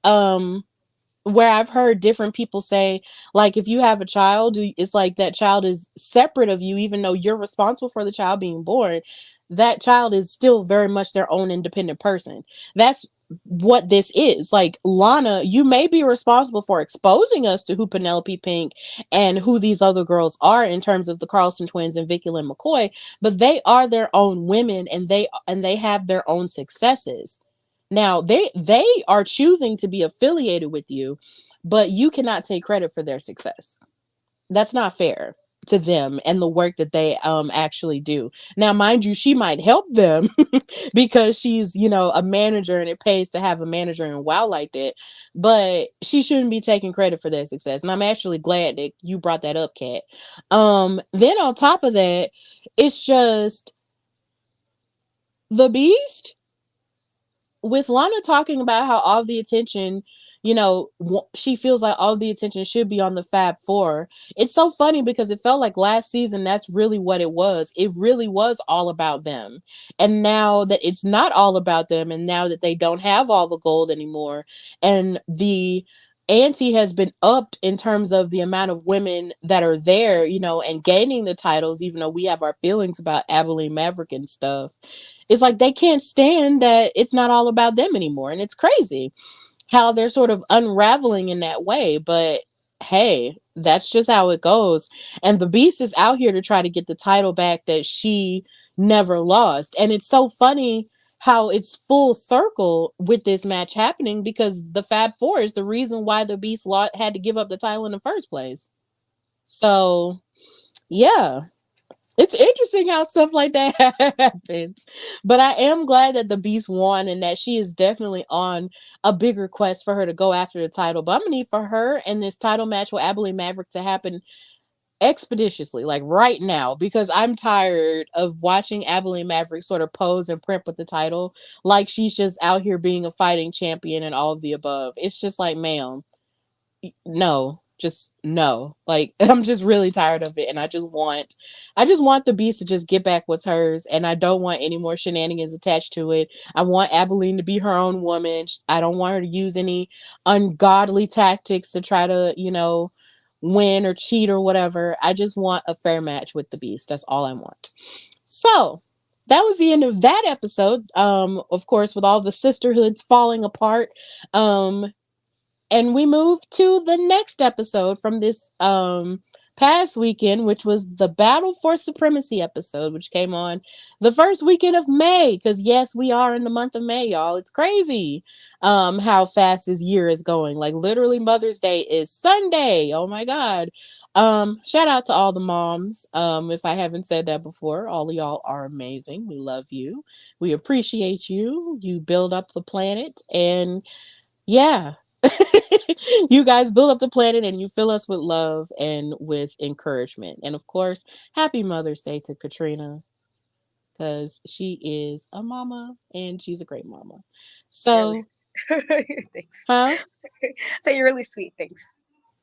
where I've heard different people say, like, if you have a child, it's like that child is separate of you, even though you're responsible for the child being born. That child is still very much their own independent person. That's what this is. Like, Lana, you may be responsible for exposing us to who Penelope Pink and who these other girls are in terms of the Carlson twins and Vicky Lynn McCoy, but they are their own women, and they have their own successes. Now they are choosing to be affiliated with you, but you cannot take credit for their success. That's not fair to them and the work that they actually do. Now, mind you, she might help them because she's, a manager, and it pays to have a manager in WoW like that, but she shouldn't be taking credit for their success. And I'm actually glad that you brought that up, Kat. Then on top of that, it's just the Beast, with Lana talking about how all the attention, she feels like all the attention should be on the Fab Four. It's so funny because it felt like last season that's really what it was. It really was all about them. And now that it's not all about them, and now that they don't have all the gold anymore, and the ante has been upped in terms of the amount of women that are there, and gaining the titles, even though we have our feelings about Abilene Maverick and stuff. It's like they can't stand that it's not all about them anymore. And it's crazy how they're sort of unraveling in that way. But hey, that's just how it goes. And the Beast is out here to try to get the title back that she never lost. And it's so funny how it's full circle with this match happening, because the Fab Four is the reason why the Beast had to give up the title in the first place. So yeah, it's interesting how stuff like that happens. But I am glad that the Beast won, and that she is definitely on a bigger quest for her to go after the title. But I'm gonna need for her and this title match with Abilene Maverick to happen expeditiously, like right now, because I'm tired of watching Abilene Maverick sort of pose and print with the title like she's just out here being a fighting champion and all of the above. It's just like, ma'am, no, just no. Like, I'm just really tired of it, and I just want the Beast to just get back what's hers, and I don't want any more shenanigans attached to it. I want Abilene to be her own woman. I don't want her to use any ungodly tactics to try to, win or cheat or whatever. I just want a fair match with the Beast. That's all I want. So that was the end of that episode. Of course, with all the sisterhoods falling apart. And we move to the next episode from this past weekend, which was the Battle for Supremacy episode, which came on the first weekend of May. Because yes, we are in the month of May, y'all. It's crazy how fast this year is going. Like, literally, Mother's Day is Sunday. Oh my God. Shout out to all the moms. If I haven't said that before, all of y'all are amazing. We love you. We appreciate you. You build up the planet, and yeah. You guys build up the planet, and you fill us with love and with encouragement. And of course, happy Mother's Day to Katrina, because she is a mama and she's a great mama. You're really So, sweet. Thanks. huh? So you're really sweet. Thanks.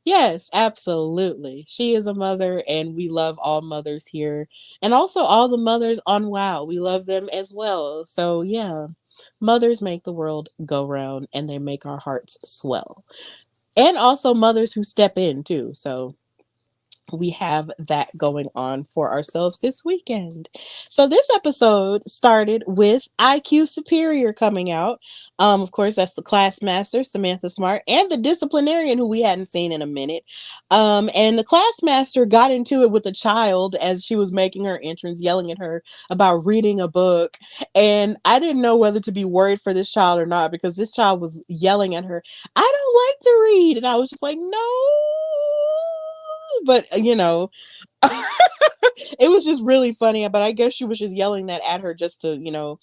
Yes, absolutely. She is a mother, and we love all mothers here. And also all the mothers on WoW. We love them as well. So, yeah, mothers make the world go round, and they make our hearts swell. And also mothers who step in too. So we have that going on for ourselves this weekend. So this episode started with IQ Superior coming out. Of course, that's the class master, Samantha Smart, and the disciplinarian, who we hadn't seen in a minute. And the class master got into it with a child as she was making her entrance, yelling at her about reading a book. And I didn't know whether to be worried for this child or not, because this child was yelling at her, "I don't like to read." And I was just like, no. But it was just really funny. But I guess she was just yelling that at her just to,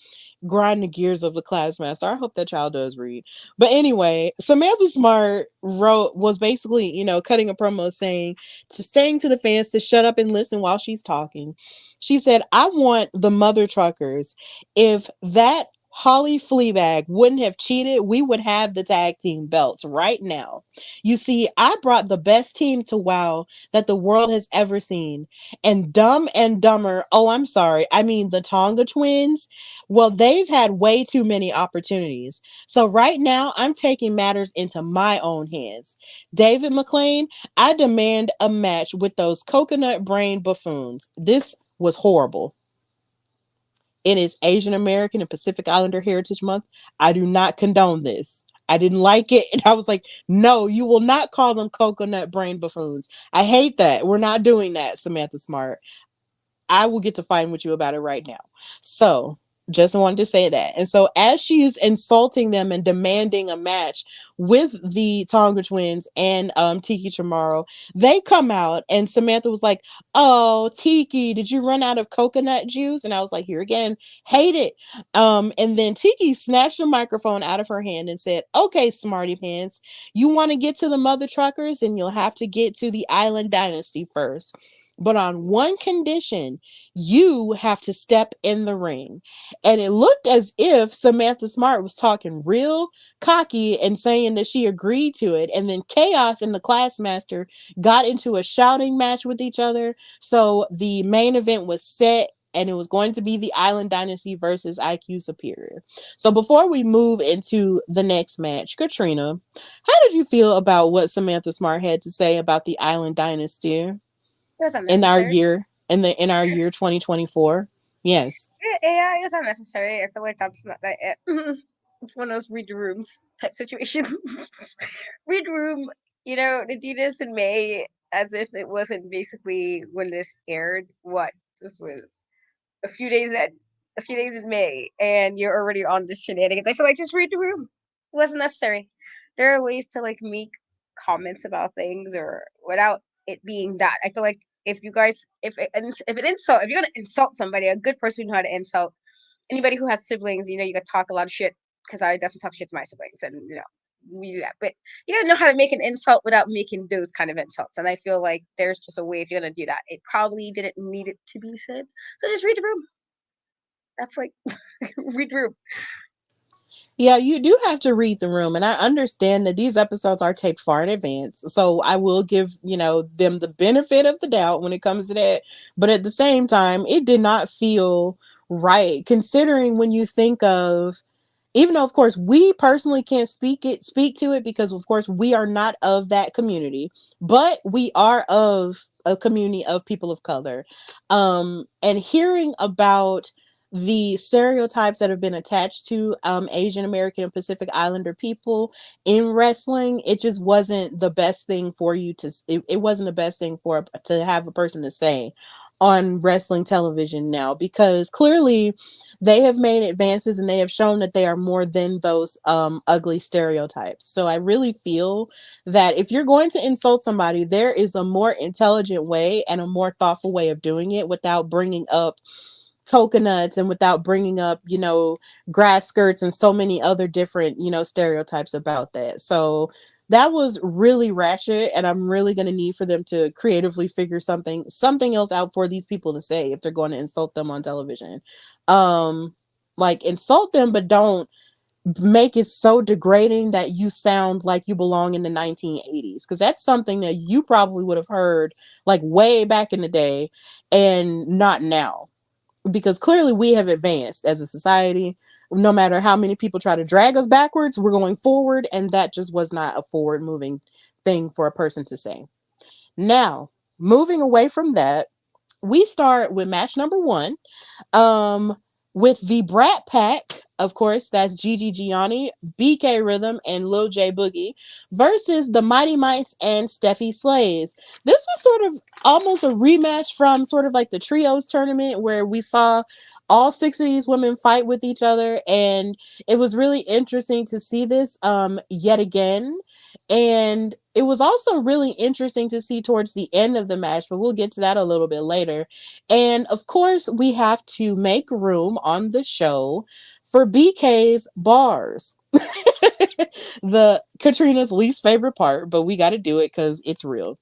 grind the gears of the class master. I hope that child does read. But anyway, Samantha Smart was basically, cutting a promo saying to the fans to shut up and listen while she's talking. She said, "I want the mother truckers. If that Holly Fleabag wouldn't have cheated, we would have the tag team belts right now. You see, I brought the best team to WoW that the world has ever seen. And Dumb and Dumber, oh, I'm sorry, I mean the Tonga twins, well, they've had way too many opportunities. So right now, I'm taking matters into my own hands. David McLean, I demand a match with those coconut brain buffoons. This was horrible. It is Asian American and Pacific Islander Heritage Month. I do not condone this. I didn't like it. And I was like, no, you will not call them coconut brain buffoons. I hate that. We're not doing that, Samantha Smart. I will get to fighting with you about it right now. So just wanted to say that. And so as she is insulting them and demanding a match with the Tonga twins and Tiki Chamorro, they come out and Samantha was like, oh, Tiki, did you run out of coconut juice? And I was like, here again, hate it. And then Tiki snatched the microphone out of her hand and said, okay, smarty pants, you want to get to the mother truckers and you'll have to get to the Island Dynasty first. But on one condition, you have to step in the ring. And it looked as if Samantha Smart was talking real cocky and saying that she agreed to it. And then Chaos and the Classmaster got into a shouting match with each other. So the main event was set. And it was going to be the Island Dynasty versus IQ Superior. So before we move into the next match, Katrina, how did you feel about what Samantha Smart had to say about the Island Dynasty? It was In our unnecessary. year in our year 2024. Yes. Yeah, it was unnecessary. I feel like that's not that it. It's one of those read rooms type situations. Read room, they do this in May as if it wasn't basically when this aired. What this was a few days in May, and you're already on the shenanigans. I feel like just read the room. It wasn't necessary. There are ways to like make comments about things or without it being that. I feel like if you guys, if you're gonna insult somebody, a good person who know how to insult anybody who has siblings, you gotta talk a lot of shit because I definitely talk shit to my siblings, and we do that. But you gotta know how to make an insult without making those kind of insults. And I feel like there's just a way if you're gonna do that. It probably didn't need it to be said. So just read the room. That's like read the room. Yeah, you do have to read the room. And I understand that these episodes are taped far in advance. So I will give, them the benefit of the doubt when it comes to that. But at the same time, it did not feel right, considering when you think of, even though of course we personally can't speak to it because of course we are not of that community, but we are of a community of people of color, and hearing about the stereotypes that have been attached to Asian American and Pacific Islander people in wrestling, it just wasn't the best thing for you to it wasn't the best thing for to have a person to say on wrestling television now, because clearly they have made advances and they have shown that they are more than those ugly stereotypes. So I really feel that if you're going to insult somebody, there is a more intelligent way and a more thoughtful way of doing it without bringing up coconuts and without bringing up, grass skirts and so many other different, stereotypes about that. So that was really ratchet, and I'm really going to need for them to creatively figure something else out for these people to say if they're going to insult them on television. Like insult them, but don't make it so degrading that you sound like you belong in the 1980s, because that's something that you probably would have heard like way back in the day and not now, because clearly we have advanced as a society. No matter how many people try to drag us backwards, we're going forward, and that just was not a forward moving thing for a person to say. Now, moving away from that, we start with match number 1, um, with the Brat Pack, of course, that's Gigi Gianni, BK Rhythm, and Lil J Boogie, versus the Mighty Mites and Steffi Slays. This was sort of almost a rematch from sort of like the Trios tournament where we saw all 6 of these women fight with each other, and it was really interesting to see this yet again. And it was also really interesting to see towards the end of the match, but we'll get to that a little bit later. And of course, we have to make room on the show for BK's bars. The Katrina's least favorite part, but we got to do it because it's real.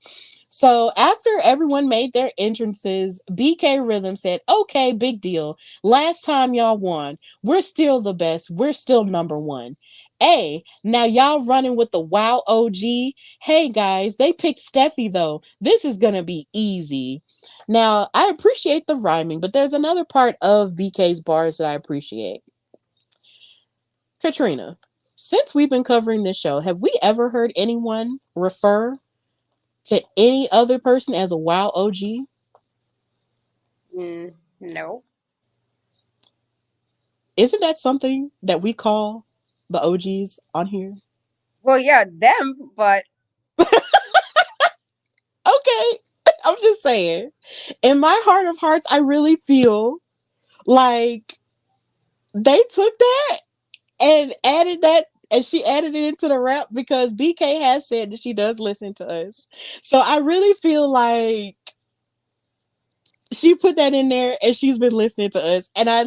So after everyone made their entrances, BK Rhythm said, "Okay, big deal. Last time y'all won. We're still the best. We're still number one. Hey, now y'all running with the WoW OG. Hey guys, they picked Steffi though. This is gonna be easy." Now, I appreciate the rhyming, but there's another part of BK's bars that I appreciate. Katrina, since we've been covering this show, have we ever heard anyone refer to any other person as a WoW OG? No. Isn't that something that we call the OGs on here? Well, yeah, them, but Okay, I'm just saying. In my heart of hearts, I really feel like they took that and added that, and she added it into the rap because BK has said that she does listen to us. So I really feel like she put that in there and she's been listening to us, and I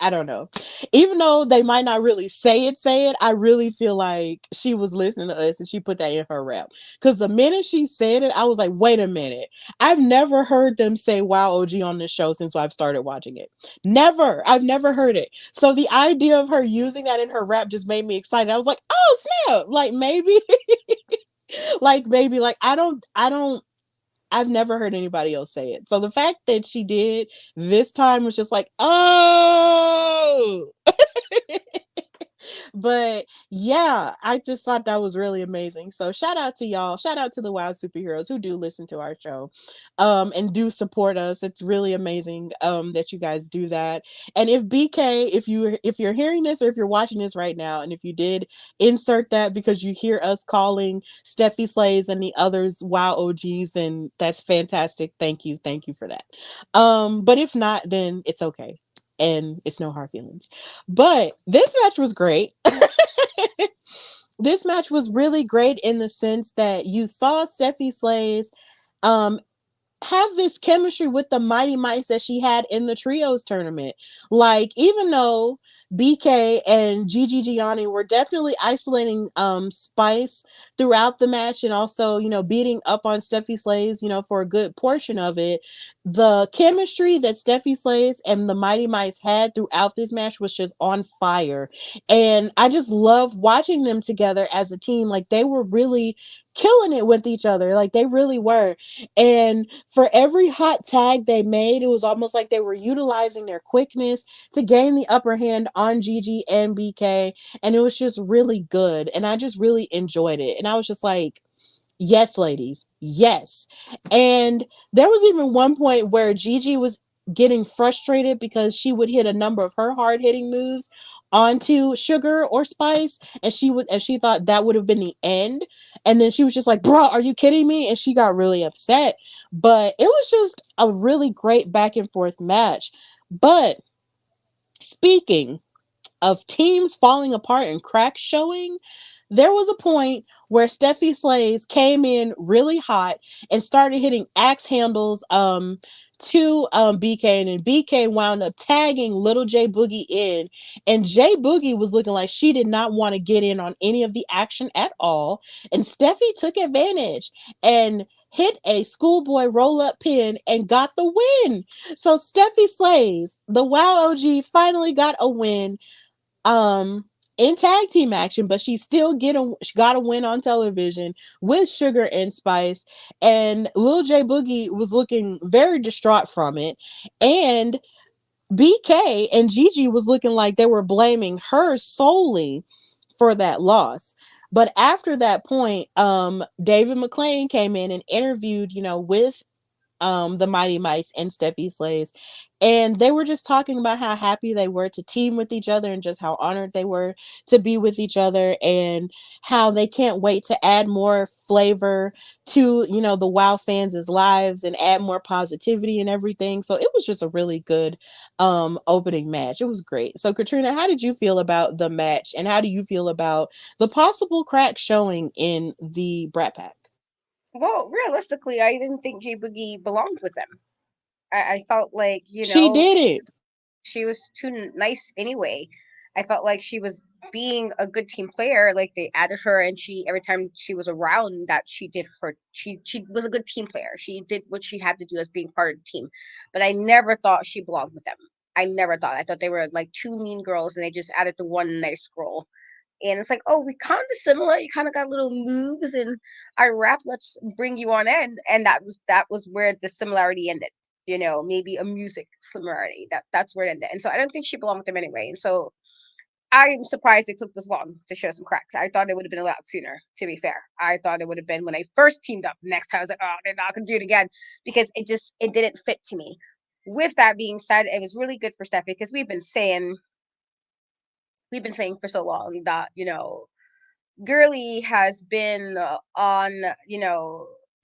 don't know, even though they might not really say it, I really feel like she was listening to us and she put that in her rap, because the minute she said it I was like, wait a minute, I've never heard them say wow OG on this show since I've started watching it. I've never heard it, so the idea of her using that in her rap just made me excited. I was like, oh snap, like maybe like I don't I've never heard anybody else say it. So the fact that she did this time was just like, oh. But yeah, I just thought that was really amazing. So shout out to y'all. Shout out to the Wild Superheroes who do listen to our show and do support us. It's really amazing that you guys do that. And if BK, if you're hearing this or if you're watching this right now, and if you did insert that because you hear us calling Steffi Slays and the others Wow OGs, then that's fantastic. Thank you. Thank you for that. But if not, then it's okay. And it's no hard feelings. But this match was great. This match was really great in the sense that you saw Steffi Slays um, have this chemistry with the Mighty Mice that she had in the trios tournament. Like, even though BK and Gigi Gianni were definitely isolating Spice throughout the match and also, beating up on Steffi Slays, for a good portion of it, the chemistry that Steffi Slays and the Mighty Mice had throughout this match was just on fire. And I just love watching them together as a team. Like, they were really killing it with each other. Like, they really were. And for every hot tag they made, it was almost like they were utilizing their quickness to gain the upper hand on Gigi and BK. And it was just really good. And I just really enjoyed it. And I was just like, yes, ladies, yes. And there was even one point where Gigi was getting frustrated because she would hit a number of her hard hitting moves onto Sugar or Spice, and she thought that would have been the end. And then she was just like, bro, are you kidding me? And she got really upset. But it was just a really great back and forth match. But speaking of teams falling apart and cracks showing, there was a point where Steffi Slays came in really hot and started hitting axe handles to BK, and then BK wound up tagging little J Boogie in, and J Boogie was looking like she did not want to get in on any of the action at all, and Steffi took advantage and hit a schoolboy roll-up pin and got the win. So Steffi Slays, the WoW OG, finally got a win in tag team action, but she got a win on television with Sugar and Spice, and Lil J Boogie was looking very distraught from it, and BK and Gigi was looking like they were blaming her solely for that loss. But after that point, David McClain came in and interviewed, with the Mighty Mice and Steffi Slays, and they were just talking about how happy they were to team with each other and just how honored they were to be with each other, and how they can't wait to add more flavor to, the WoW fans' lives and add more positivity and everything. So it was just a really good opening match. It was great. So Katrina, how did you feel about the match, and how do you feel about the possible crack showing in the Brat Pack? well, realistically, I didn't think J Boogie belonged with them. I felt like She did it. she was too nice anyway. I felt like she was being a good team player. Like they added her, and she every time she was around, that she did her. She was a good team player. She did what she had to do as being part of the team. But I never thought she belonged with them. I never thought. I thought they were like two mean girls, and they just added the one nice girl. And it's like, oh, we kind of similar. You kind of got little moves, and I rap. Let's bring you on in, and that was where the similarity ended. Maybe a music similarity. That's where it ended. And so I don't think she belonged with them anyway. And so I'm surprised they took this long to show some cracks. I thought it would have been a lot sooner, to be fair. I thought it would have been when they first teamed up. Next time I was like, oh, they're not gonna do it again because it didn't fit to me. With that being said, it was really good for Steffi because we've been saying for so long that, Girly has been on,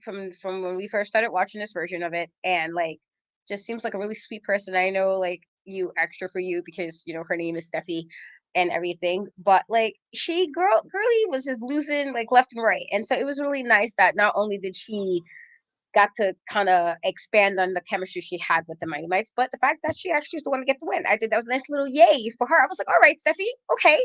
from when we first started watching this version of it, and like just seems like a really sweet person. I know like you extra for you because her name is Steffi and everything, but like Girly was just losing like left and right, and so it was really nice that not only did she got to kind of expand on the chemistry she had with the Mighty Mites, but the fact that she actually was the one to get the win. I think that was a nice little yay for her. I was like, all right, Steffi, okay,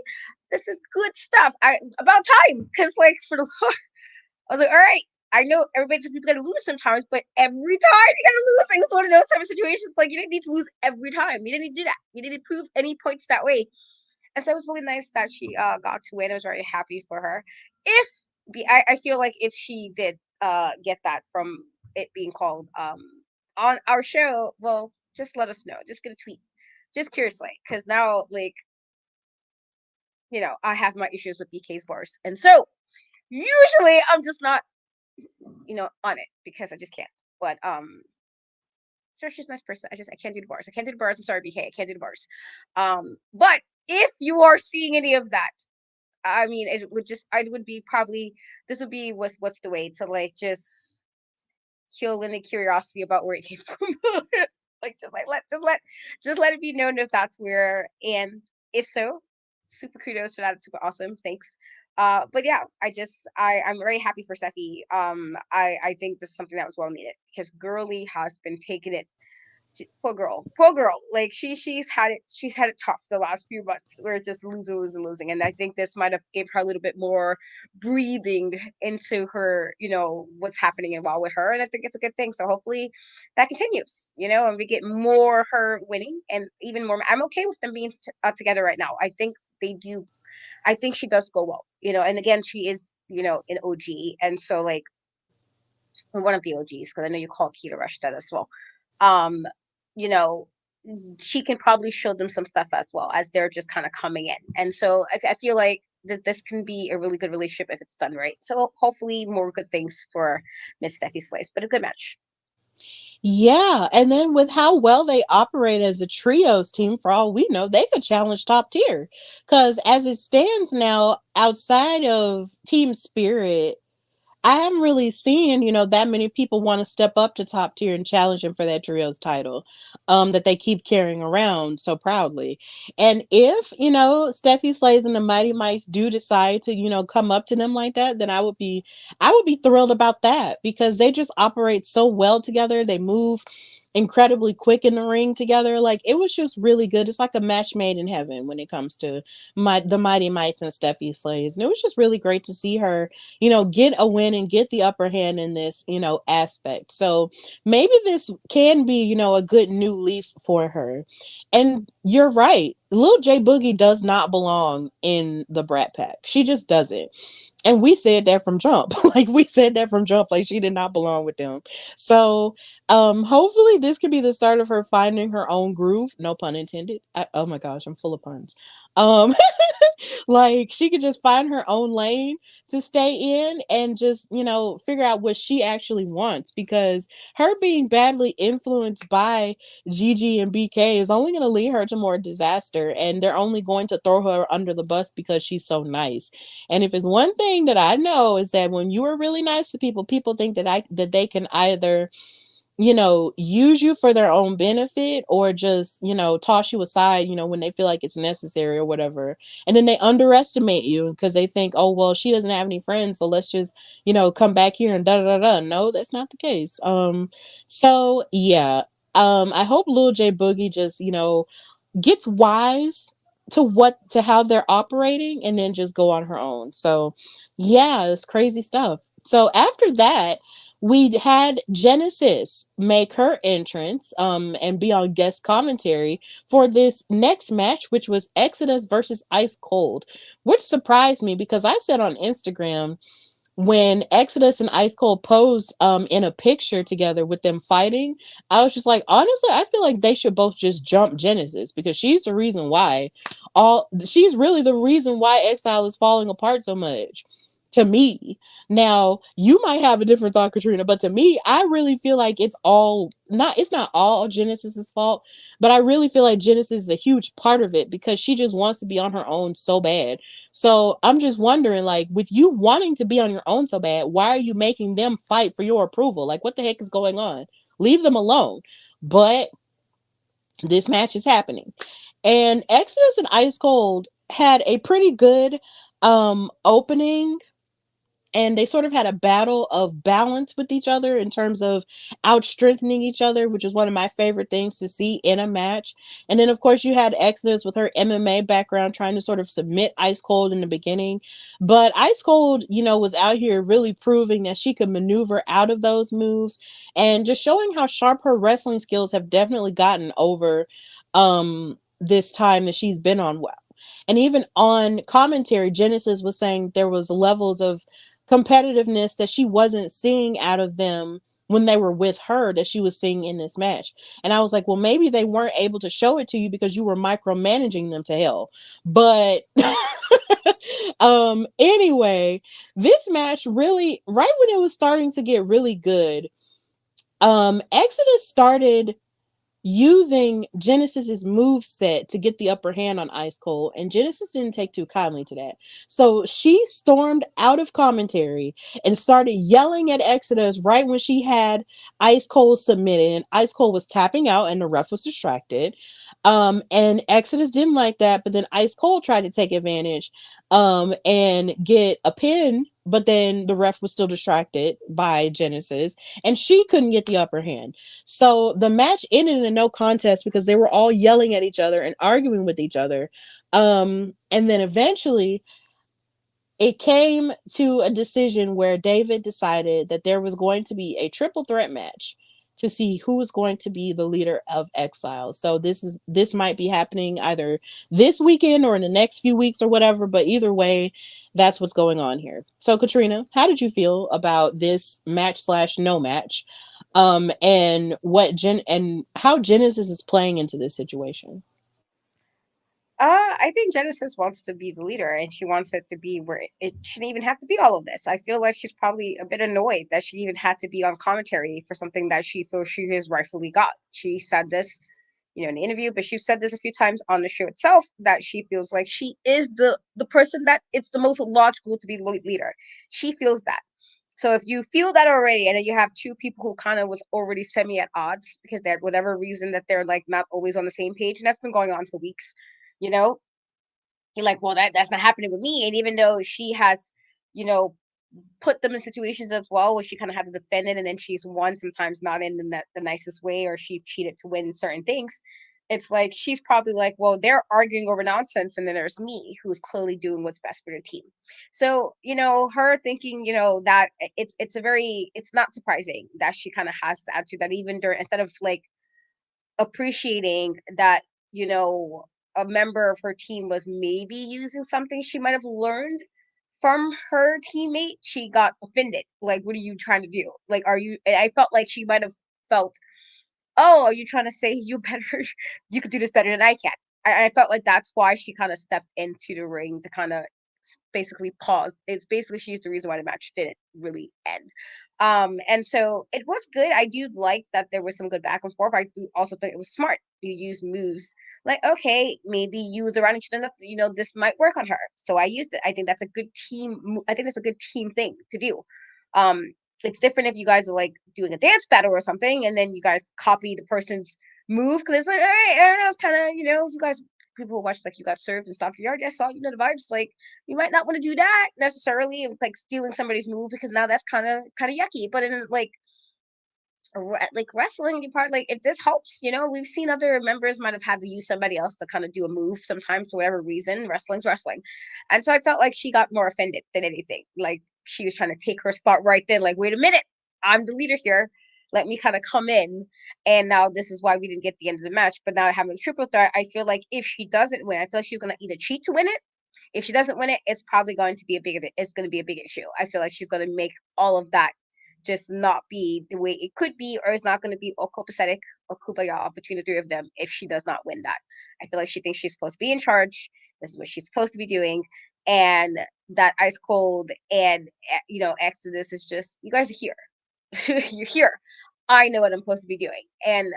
this is good stuff. About time, because like for the, I was like, all right. I know everybody's people gotta lose sometimes, but every time you gotta lose. Like it's one of those type of situations. Like you didn't need to lose every time. You didn't need to do that. You didn't prove any points that way. And so it was really nice that she got to win. I was very happy for her. If I feel like if she did get that from it being called on our show, well, just let us know. Just get a tweet. Just curiously, because now like I have my issues with BK's bars, and so usually I'm just not on it because I just can't. But sure, she's a nice person. I can't do the bars. I can't do the bars. I'm sorry, BK. I can't do the bars. But if you are seeing any of that, I mean, I would be probably, this would be what's the way to like just kill any curiosity about where it came from. Like just let it be known if that's where, and if so, super kudos for that. It's super awesome. Thanks. But yeah, I'm very happy for Steffi. I think this is something that was well needed because Girly has been taking it. Poor girl. Like she's had it tough the last few months. Where it's just losing, and I think this might have gave her a little bit more breathing into her, what's happening involved with her, and I think it's a good thing. So hopefully that continues, and we get more her winning, and even more. I'm okay with them being together right now. I think they do. I think she does go well, and again, she is, an OG, and so like one of the OGs because I know you call Keita Rush that as well. Um, you know, she can probably show them some stuff as well as they're just kind of coming in. And so I feel like this can be a really good relationship if it's done right. So hopefully more good things for Miss Steffi Slice, but a good match. Yeah, and then with how well they operate as a trios team, for all we know, they could challenge top tier. Because as it stands now, outside of Team Spirit, I am really seeing, that many people want to step up to top tier and challenge him for that trios title, that they keep carrying around so proudly. And if, Steffi Slays and the Mighty Mice do decide to, come up to them like that, then I would be thrilled about that because they just operate so well together. They move incredibly quick in the ring together. Like it was just really good. It's like a match made in heaven when it comes to the Mighty Mites and Steffi Slays. And it was just really great to see her, get a win and get the upper hand in this, aspect. So maybe this can be, a good new leaf for her. And you're right. Lil J Boogie does not belong in the Brat Pack. She just doesn't. And we said that from jump. Like we said that from jump. Like she did not belong with them. So hopefully this could be the start of her finding her own groove. No pun intended. Oh my gosh, I'm full of puns. Um like she could just find her own lane to stay in and just, figure out what she actually wants because her being badly influenced by Gigi and BK is only going to lead her to more disaster and they're only going to throw her under the bus because she's so nice. And if it's one thing that I know is that when you are really nice to people, people think that they can either use you for their own benefit or just, toss you aside, when they feel like it's necessary or whatever. And then they underestimate you because they think, oh, well, she doesn't have any friends. So let's just, come back here and da da da. No, that's not the case. So yeah. I hope Lil J Boogie just, gets wise to how they're operating and then just go on her own. So yeah, it's crazy stuff. So after that, we had Genesis make her entrance and be on guest commentary for this next match, which was Exodus versus Ice Cold, which surprised me because I said on Instagram when Exodus and Ice Cold posed in a picture together with them fighting, I was just like, honestly, I feel like they should both just jump Genesis because she's the reason why she's really the reason why Exile is falling apart so much. To me. Now, you might have a different thought, Katrina, but to me, I really feel like it's not all Genesis's fault, but I really feel like Genesis is a huge part of it because she just wants to be on her own so bad. So I'm just wondering, like, with you wanting to be on your own so bad, why are you making them fight for your approval? Like, what the heck is going on? Leave them alone. But this match is happening. And Exodus and Ice Cold had a pretty good opening, and they sort of had a battle of balance with each other in terms of out strengthening each other, which is one of my favorite things to see in a match. And then, of course, you had Exodus with her MMA background trying to sort of submit Ice Cold in the beginning. But Ice Cold, was out here really proving that she could maneuver out of those moves and just showing how sharp her wrestling skills have definitely gotten over this time that she's been on. And even on commentary, Genesis was saying there was levels of competitiveness that she wasn't seeing out of them when they were with her that she was seeing in this match. And I was like, well, maybe they weren't able to show it to you because you were micromanaging them to hell. But anyway, this match really, right when it was starting to get really good, Exodus started using Genesis's move set to get the upper hand on Ice Cold, and Genesis didn't take too kindly to that. So she stormed out of commentary and started yelling at Exodus right when she had Ice Cold submitted, and Ice Cold was tapping out and the ref was distracted. And Exodus didn't like that, but then Ice Cold tried to take advantage and get a pin, but then the ref was still distracted by Genesis and she couldn't get the upper hand. So the match ended in a no contest because they were all yelling at each other and arguing with each other. And then eventually it came to a decision where David decided that there was going to be a triple threat match to see who is going to be the leader of Exile. So this might be happening either this weekend or in the next few weeks or whatever, but either way, that's what's going on here. So Katrina, how did you feel about this match slash no match? And how Genesis is playing into this situation? I think Genesis wants to be the leader, and she wants it to be where it shouldn't even have to be all of this. I feel like she's probably a bit annoyed that she even had to be on commentary for something that she feels she has rightfully got. She said this, in the interview, but she said this a few times on the show itself that she feels like she is the person that it's the most logical to be the leader. She feels that. So if you feel that already, and then you have two people who kind of was already semi at odds because they had whatever reason that they're like not always on the same page, and that's been going on for weeks, you know, you're like, well, that's not happening with me. And even though she has, you know, put them in situations as well where she kind of had to defend it, and then she's won sometimes not in the nicest way, or she cheated to win certain things. It's like she's probably like, well, they're arguing over nonsense, and then there's me who's clearly doing what's best for the team. So her thinking, that it's not surprising that she kind of has this attitude that even during instead of like appreciating that a member of her team was maybe using something she might have learned from her teammate, she got offended. Like, what are you trying to do? Like, are you? I felt like she might have felt, oh, are you trying to say you better, you could do this better than I can? I felt like that's why she kind of stepped into the ring to kind of basically pause. It's basically she's the reason why the match didn't really end. And so it was good. I do like that there was some good back and forth. I do also think it was smart. You use moves like, okay, maybe use around each other. This might work on her. So I used it. I think that's a good team. I think that's a good team thing to do. Um, it's different if you guys are like doing a dance battle or something, and then you guys copy the person's move because it's like, all right, I don't know, it's kind of you guys people who watch like You Got Served and Stomp Your Yard. I saw the vibes. Like you might not want to do that necessarily, like stealing somebody's move because now that's kind of yucky. But in like like wrestling part, like if this helps, we've seen other members might have had to use somebody else to kind of do a move sometimes for whatever reason. Wrestling's wrestling. And so I felt like she got more offended than anything. Like she was trying to take her spot right then, like, wait a minute, I'm the leader here, let me kind of come in. And now this is why we didn't get the end of the match. But now having a triple threat, I feel like if she doesn't win, I feel like she's going to either cheat to win it. If she doesn't win it, it's probably going to be it's going to be a big issue. I feel like she's going to make all of that just not be the way it could be, or it's not going to be all copacetic or kumbaya between the three of them if she does not win that. I feel like she thinks she's supposed to be in charge. This is what she's supposed to be doing. And that ice cold and, Exodus is just, you guys are here. You're here. I know what I'm supposed to be doing. And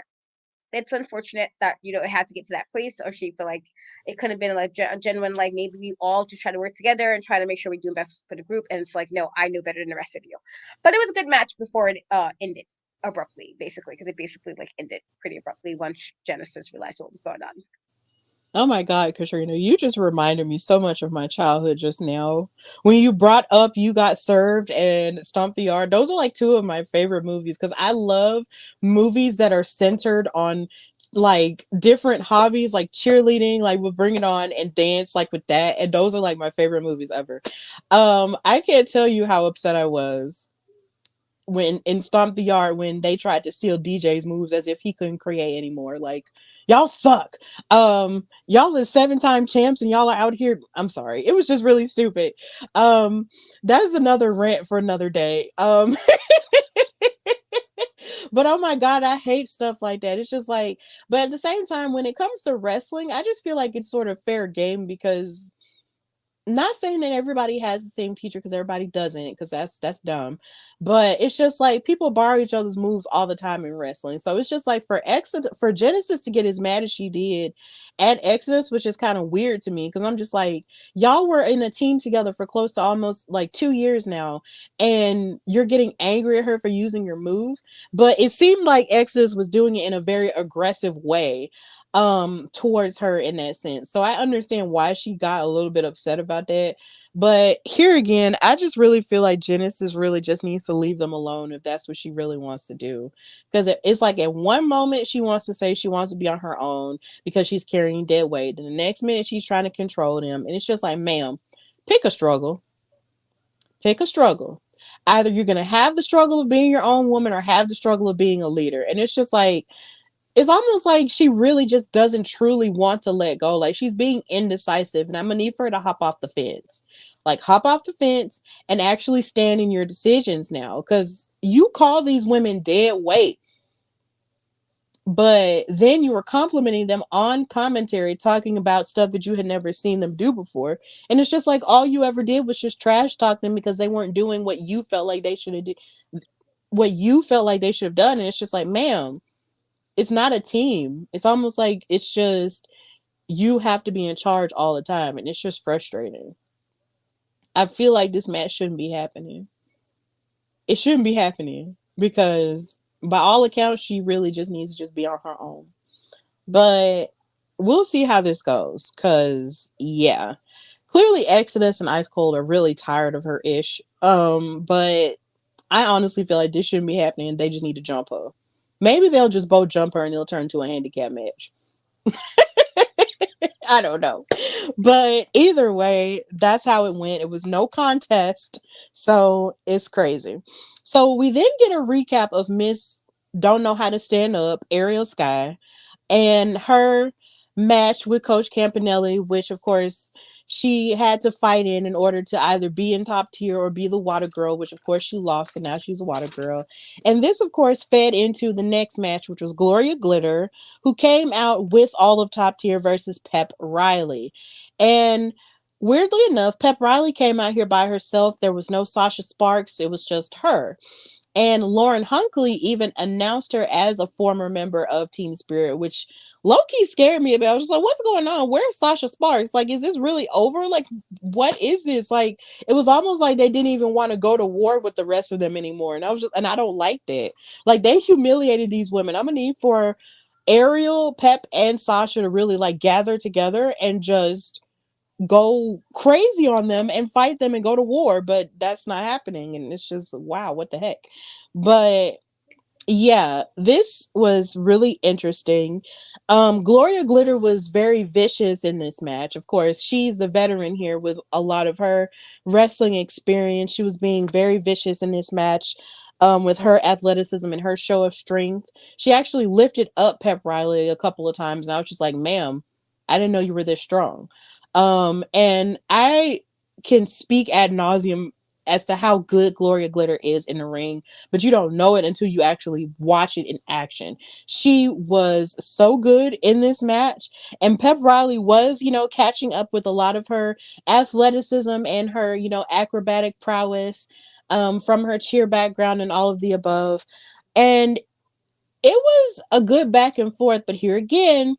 it's unfortunate that it had to get to that place, or she feel like it could have been like a genuine, like, maybe we all just try to work together and try to make sure we do best for the group. And it's like, no, I know better than the rest of you. But it was a good match before it ended abruptly, basically, because it basically like ended pretty abruptly once Genesis realized what was going on. Oh my God, Katrina, you just reminded me so much of my childhood just now. When you brought up You Got Served and Stomp the Yard, those are like two of my favorite movies because I love movies that are centered on like different hobbies, like cheerleading, like with Bring It On, and dance, like with that. And those are like my favorite movies ever. I can't tell you how upset I was when in Stomp the Yard when they tried to steal DJ's moves as if he couldn't create anymore. Like, y'all suck. Y'all are 7-time champs and y'all are out here. I'm sorry. It was just really stupid. That is another rant for another day. But oh my God, I hate stuff like that. It's just like, but at the same time, when it comes to wrestling, I just feel like it's sort of fair game because not saying that everybody has the same teacher because everybody doesn't, because that's dumb, but it's just like people borrow each other's moves all the time in wrestling. So it's just like for Genesis to get as mad as she did at Exodus, which is kind of weird to me because I'm just like, y'all were in a team together for close to almost like 2 years now, and you're getting angry at her for using your move. But it seemed like Exodus was doing it in a very aggressive way towards her in that sense. So I understand why she got a little bit upset about that. But here again, I just really feel like Genesis really just needs to leave them alone if that's what she really wants to do. Because it's like at one moment she wants to say she wants to be on her own because she's carrying dead weight. And the next minute she's trying to control them. And it's just like, ma'am, pick a struggle. Pick a struggle. Either you're going to have the struggle of being your own woman or have the struggle of being a leader. And it's just like, it's almost like she really just doesn't truly want to let go. Like she's being indecisive, and I'm gonna need for her to hop off the fence. Like hop off the fence and actually stand in your decisions now. Because you call these women dead weight, but then you were complimenting them on commentary, talking about stuff that you had never seen them do before. And it's just like all you ever did was just trash talk them because they weren't doing what you felt like they should have what you felt like they should have done. And it's just like, ma'am, it's not a team. It's almost like it's just you have to be in charge all the time, and it's just frustrating. I feel like this match shouldn't be happening. It shouldn't be happening because by all accounts she really just needs to just be on her own. But we'll see how this goes cuz yeah. Clearly Exodus and Ice Cold are really tired of her ish. But I honestly feel like this shouldn't be happening. They just need to jump her. Maybe they'll just both jump her and it'll turn into a handicap match. I don't know. But either way, that's how it went. It was no contest. So it's crazy. So we then get a recap of Miss Don't Know How to Stand Up, Ariel Sky, and her match with Coach Campanelli, which of course she had to fight in order to either be in top tier or be the water girl, which of course she lost, and now she's a water girl. And this of course fed into the next match, which was Gloria Glitter, who came out with all of top tier versus Pep Riley. And weirdly enough, Pep Riley came out here by herself. There was no Sasha Sparks, it was just her. And Lauren Hunkley even announced her as a former member of Team Spirit, which low-key scared me a bit. I was just like, what's going on? Where's Sasha Sparks? Like, is this really over? Like, what is this? Like, it was almost like they didn't even want to go to war with the rest of them anymore. And I don't like that. Like, they humiliated these women. I'm gonna need for Ariel, Pep, and Sasha to really like gather together and just go crazy on them and fight them and go to war, but that's not happening. And it's just, wow, what the heck? But Yeah, this was really interesting. Gloria Glitter was very vicious in this match. Of course, she's the veteran here with a lot of her wrestling experience. She was being very vicious in this match, with her athleticism and her show of strength. She actually lifted up Pep Riley a couple of times, and I was just like, ma'am, I didn't know you were this strong. And I can speak ad nauseum as to how good Gloria Glitter is in the ring, but you don't know it until you actually watch it in action. She was so good in this match, and Pep Riley was, catching up with a lot of her athleticism and her, acrobatic prowess, from her cheer background and all of the above. And it was a good back and forth, but here again,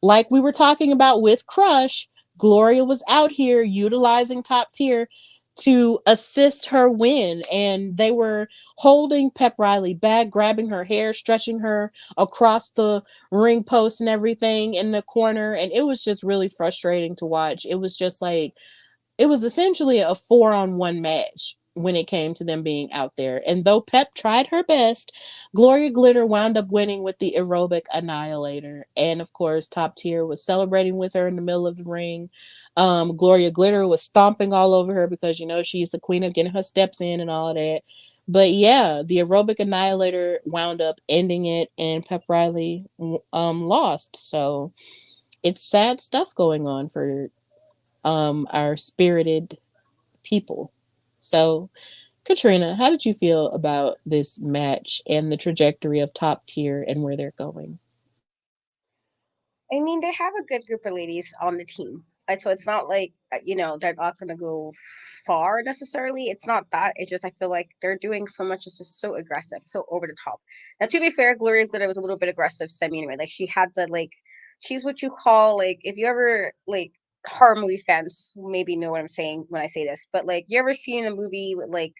like we were talking about with Krush, Gloria was out here utilizing top tier to assist her win. And they were holding Pep Riley back, grabbing her hair, stretching her across the ring post and everything in the corner. And it was just really frustrating to watch. It was just like, it was essentially a 4-on-1 match when it came to them being out there. And though Pep tried her best, Gloria Glitter wound up winning with the aerobic annihilator. And of course, Top Tier was celebrating with her in the middle of the ring. Gloria Glitter was stomping all over her because, she's the queen of getting her steps in and all of that. But yeah, the aerobic annihilator wound up ending it, and Pep Riley lost. So it's sad stuff going on for our spirited people. So, Katrina, how did you feel about this match and the trajectory of Top Tier and where they're going? I mean, they have a good group of ladies on the team. So it's not like, they're not going to go far necessarily. It's not that. It's just, I feel like they're doing so much. It's just so aggressive, so over the top. Now, to be fair, Gloria Glitter was a little bit aggressive semi anyway. Like, she had the, like, she's what you call, like, if you ever, like, horror movie fans maybe know what I'm saying when I say this, but, like, you ever seen a movie with, like,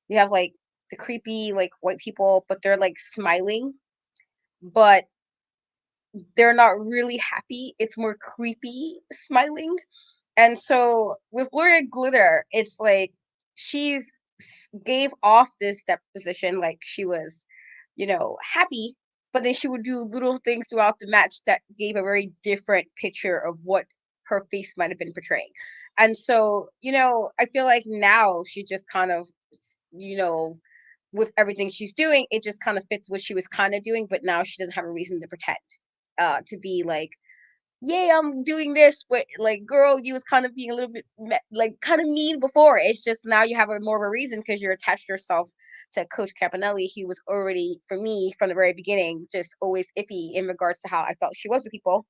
you have, like, the creepy, like, white people, but they're, like, smiling, but they're not really happy. It's more creepy smiling. And so with Gloria Glitter, it's like she's gave off this deposition like she was, happy, but then she would do little things throughout the match that gave a very different picture of what her face might have been portraying. And so, I feel like now she just kind of, with everything she's doing, it just kind of fits what she was kind of doing, but now she doesn't have a reason to pretend to be like, "Yay, I'm doing this," but like, girl, you was kind of being a little bit like kind of mean before. It's just now you have a more of a reason because you're attached yourself to Coach Campanelli. He was already, for me, from the very beginning, just always iffy in regards to how I felt she was with people.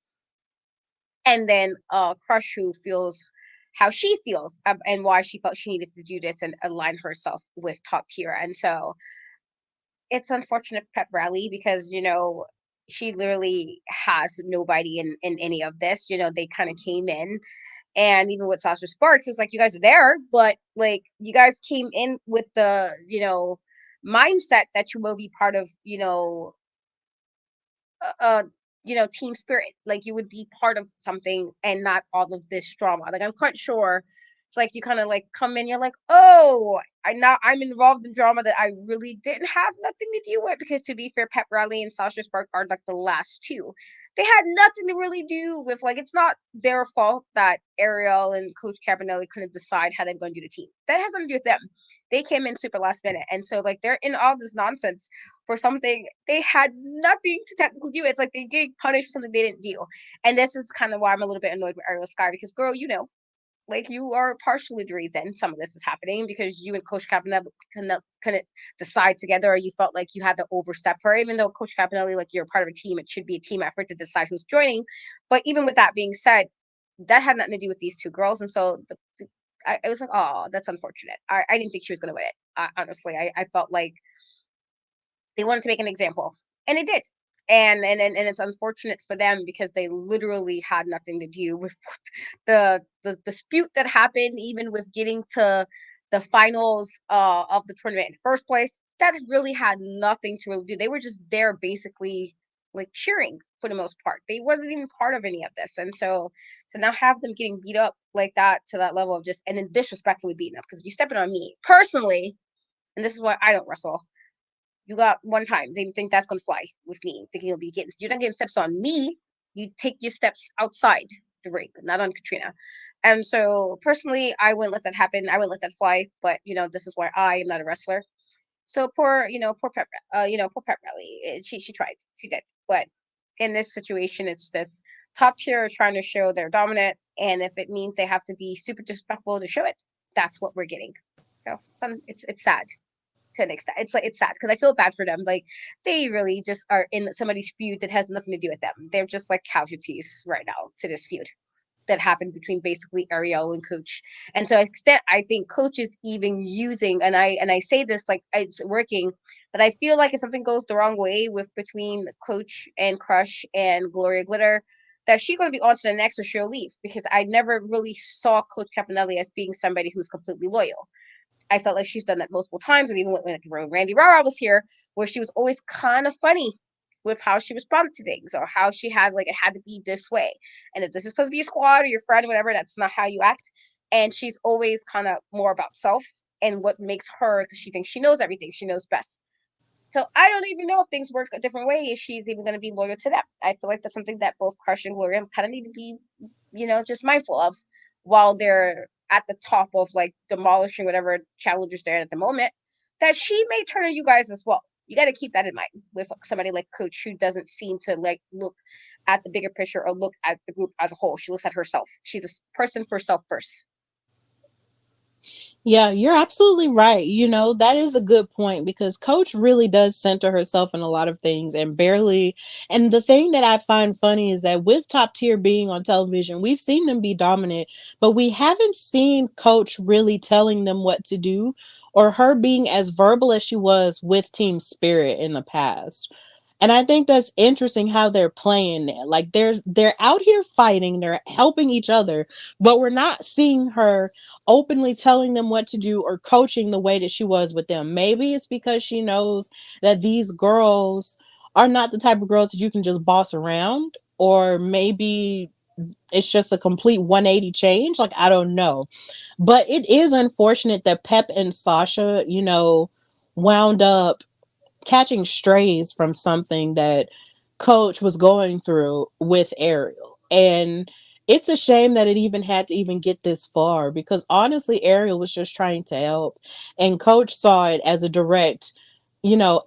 And then Crush, who feels how she feels and why she felt she needed to do this and align herself with top tier. And so it's unfortunate for Pep Rally because, she literally has nobody in any of this. They kind of came in, and even with Sasha Sparks, it's like you guys are there, but like you guys came in with the, mindset that you will be part of, uh, uh team spirit, like you would be part of something and not all of this drama. Like, I'm quite sure it's like you kind of like come in, you're like, oh, I'm involved in drama that I really didn't have nothing to do with, because to be fair, Pep Riley and Sasha Spark are like the last two. They had nothing to really do with, like, it's not their fault that Ariel and Coach Campanelli couldn't decide how they're going to do the team. That has nothing to do with them. They came in super last minute, and so like they're in all this nonsense for something they had nothing to technically do. It's like they're getting punished for something they didn't do. And this is kind of why I'm a little bit annoyed with Ariel Sky, because, girl, like, you are partially the reason some of this is happening, because you and Coach Campanelli couldn't decide together, or you felt like you had to overstep her, even though Coach Campanelli, like, you're part of a team. It should be a team effort to decide who's joining. But even with that being said, that had nothing to do with these two girls. And so I was like, oh, that's unfortunate. I didn't think she was going to win it. Honestly, I felt like they wanted to make an example, and it did. And it's unfortunate for them because they literally had nothing to do with the dispute that happened, even with getting to the finals of the tournament in the first place. That really had nothing to really do. They were just there basically like cheering for the most part. They wasn't even part of any of this. And so now have them getting beat up like that, to that level of just, and then disrespectfully beaten up, because if you stepping on me personally, and this is why I don't wrestle, You got one time. They think that's gonna fly with me. Thinking you'll be getting, you're not getting steps on me. You take your steps outside the ring, not on Katrina. And so personally, I wouldn't let that happen. I wouldn't let that fly. But this is why I am not a wrestler. So poor, poor Pep, poor Pep Rally. She tried, she did, but in this situation, it's this top tier trying to show they're dominant, and if it means they have to be super disrespectful to show it, that's what we're getting. So it's sad to an extent. It's sad because I feel bad for them. Like they really just are in somebody's feud that has nothing to do with them. They're just like casualties right now to this feud that happened between basically Ariel and Coach. And to an extent, I think Coach is even using, and I say this like it's working, but I feel like if something goes the wrong way with between Coach and Krush and Gloria Glitter, that she's going to be on to the next or she'll leave because I never really saw Coach Campanelli as being somebody who's completely loyal. I felt like she's done that multiple times, and even when Randy Rara was here, where she was always kind of funny with how she responded to things or how she had like it had to be this way, and if this is supposed to be a squad or your friend, or whatever, that's not how you act. And she's always kind of more about self and what makes her because she thinks she knows everything, she knows best. So I don't even know if things work a different way if she's even going to be loyal to them. I feel like that's something that both Crush and Gloria kind of need to be, just mindful of while they're at the top of like demolishing whatever challengers they're at the moment. That she may turn on you guys as well. You got to keep that in mind with somebody like Coach who doesn't seem to like look at the bigger picture or look at the group as a whole. She looks at herself. She's a person for self first. Yeah, you're absolutely right. That is a good point because Coach really does center herself in a lot of things and barely. And the thing that I find funny is that with Top Tier being on television, we've seen them be dominant, but we haven't seen Coach really telling them what to do or her being as verbal as she was with Team Spirit in the past. And I think that's interesting how they're playing it. Like they're out here fighting, they're helping each other, but we're not seeing her openly telling them what to do or coaching the way that she was with them. Maybe it's because she knows that these girls are not the type of girls that you can just boss around, or maybe it's just a complete 180 change. Like, I don't know. But it is unfortunate that Pep and Sasha, wound up catching strays from something that Coach was going through with Ariel. And it's a shame that it even had to even get this far because honestly, Ariel was just trying to help. And Coach saw it as a direct,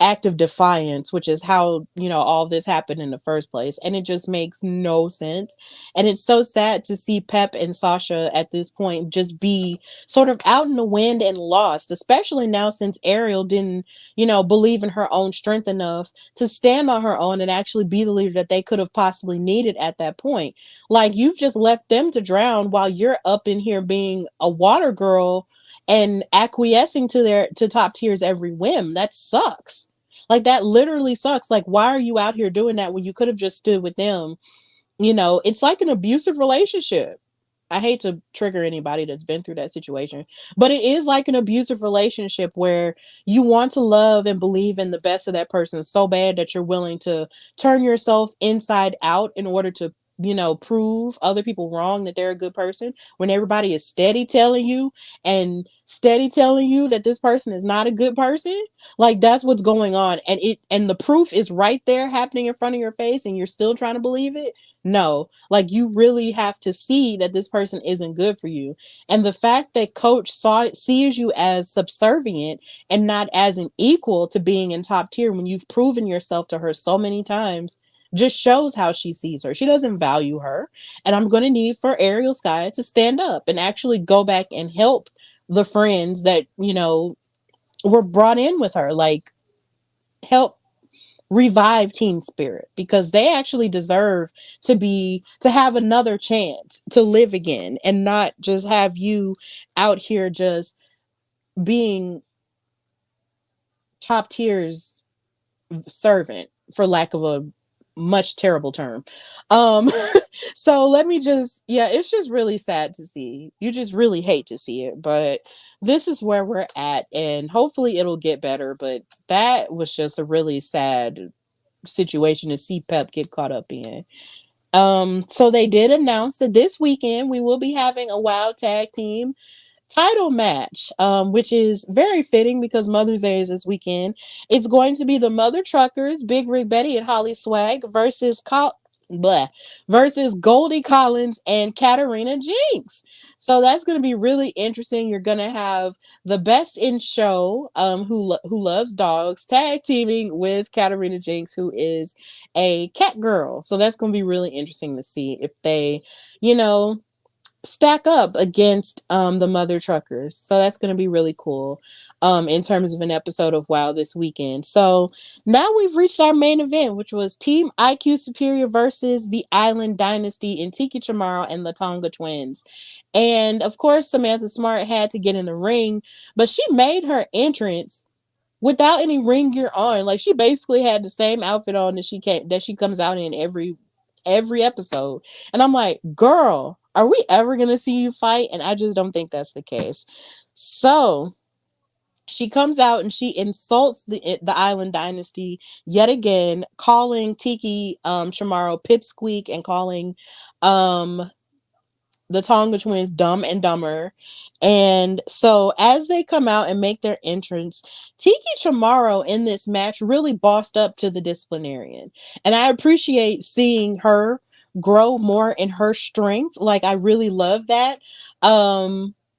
act of defiance, which is how, all this happened in the first place. And it just makes no sense. And it's so sad to see Pep and Sasha at this point just be sort of out in the wind and lost, especially now since Ariel didn't, believe in her own strength enough to stand on her own and actually be the leader that they could have possibly needed at that point. Like, you've just left them to drown while you're up in here being a water girl and acquiescing to top tiers every whim. That sucks. Like, that literally sucks. Like, why are you out here doing that when you could have just stood with them? It's like an abusive relationship. I hate to trigger anybody that's been through that situation, but it is like an abusive relationship where you want to love and believe in the best of that person so bad that you're willing to turn yourself inside out in order to, prove other people wrong that they're a good person when everybody is steady telling you that this person is not a good person. Like, that's what's going on. And the proof is right there happening in front of your face and you're still trying to believe it. No, like, you really have to see that this person isn't good for you. And the fact that Coach sees you as subservient and not as an equal to being in top tier when you've proven yourself to her so many times just shows how she sees her. She doesn't value her. And I'm going to need for Ariel Sky to stand up and actually go back and help the friends that, were brought in with her. Like, help revive Team Spirit because they actually deserve to have another chance to live again and not just have you out here just being top tiers servant, for lack of a much terrible term. um so let me just, yeah, it's just really sad to see. You just really hate to see it, but this is where we're at and hopefully it'll get better. But that was just a really sad situation to see Pep get caught up in. So they did announce that this weekend we will be having a wild tag team title match, which is very fitting because Mother's Day is this weekend. It's going to be the Mother Truckers, Big Rig Betty and Holly Swag versus Goldie Collins and Katarina Jinx. So that's going to be really interesting. You're going to have the best in show, who loves dogs, tag teaming with Katarina Jinx, who is a cat girl. So that's going to be really interesting to see if they, you know, stack up against the Mother Truckers. So that's going to be really cool in terms of an episode of WoW this weekend. So now we've reached our main event, which was Team IQ Superior versus the Island Dynasty in Tiki Chamorro and the Tonga Twins. And of course, Samantha Smart had to get in the ring, but she made her entrance without any ring gear on. Like she basically had the same outfit on that she comes out in every episode. And I'm like, girl, are we ever gonna see you fight? And I just don't think that's the case. So she comes out and she insults the Island Dynasty yet again, calling Tiki Chamorro pipsqueak and calling um the Tonga twins dumb and dumber. And so as they come out and make their entrance, Tiki Chamorro in this match really bossed up to the disciplinarian. And I appreciate seeing her grow more in her strength. Like I really love that.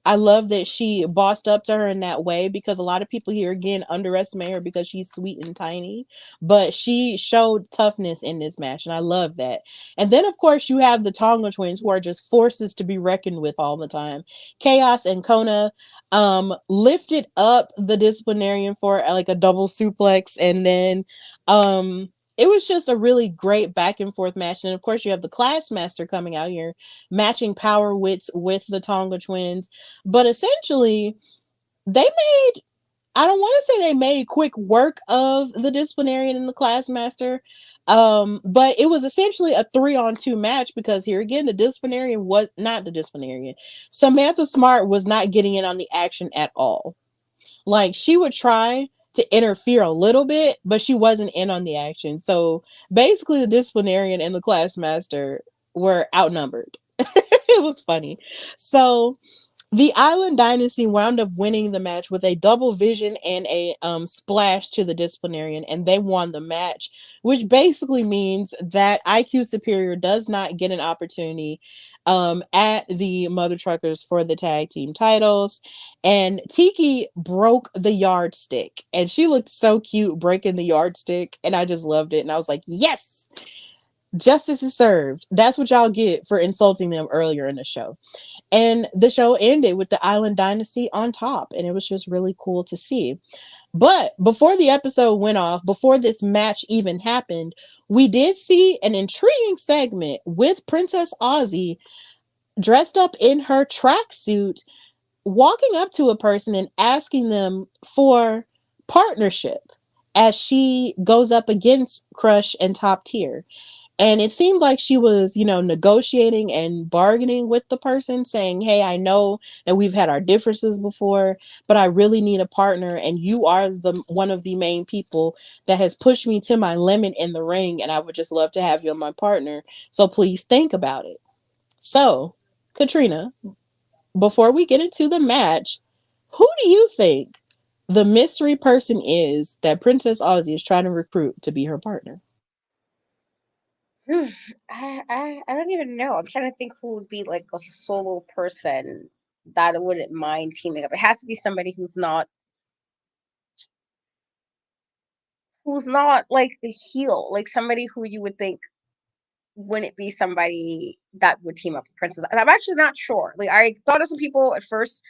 I love that she bossed up to her in that way because a lot of people here again underestimate her because she's sweet and tiny, but she showed toughness in this match and I love that. And then, of course, you have the Tonga twins who are just forces to be reckoned with all the time. Chaos and Kona lifted up the disciplinarian for like a double suplex. And then it was just a really great back and forth match. And of course, you have the Class Master coming out here matching power wits with the Tonga twins. But essentially, they made I don't want to say they made quick work of the disciplinarian and the class master. But it was essentially a 3-on-2 match because here again, the disciplinarian was not the disciplinarian. Samantha Smart was not getting in on the action at all. Like she would try to interfere a little bit, but she wasn't in on the action. So basically, the disciplinarian and the class master were outnumbered. It was funny. So the Island Dynasty wound up winning the match with a double vision and a splash to the disciplinarian, and they won the match, which basically means that IQ Superior does not get an opportunity at the Mother Truckers for the tag team titles. And Tiki broke the yardstick, and she looked so cute breaking the yardstick, and I just loved it. And I was like, yes, justice is served. That's what y'all get for insulting them earlier in the show. And the show ended with the Island Dynasty on top, and it was just really cool to see. But before the episode went off, before this match even happened, we did see an intriguing segment with Princess Aussie dressed up in her tracksuit, walking up to a person and asking them for partnership as she goes up against Krush and Top Tier. And it seemed like she was, negotiating and bargaining with the person, saying, hey, I know that we've had our differences before, but I really need a partner. And you are one of the main people that has pushed me to my limit in the ring. And I would just love to have you on my partner. So please think about it. So, Katrina, before we get into the match, who do you think the mystery person is that Princess Aussie is trying to recruit to be her partner? Hmm, I don't even know. I'm trying to think who would be like a solo person that wouldn't mind teaming up. It has to be somebody who's not like a heel, like somebody who you would think wouldn't be somebody that would team up with Princess. And I'm actually not sure. Like I thought of some people at first,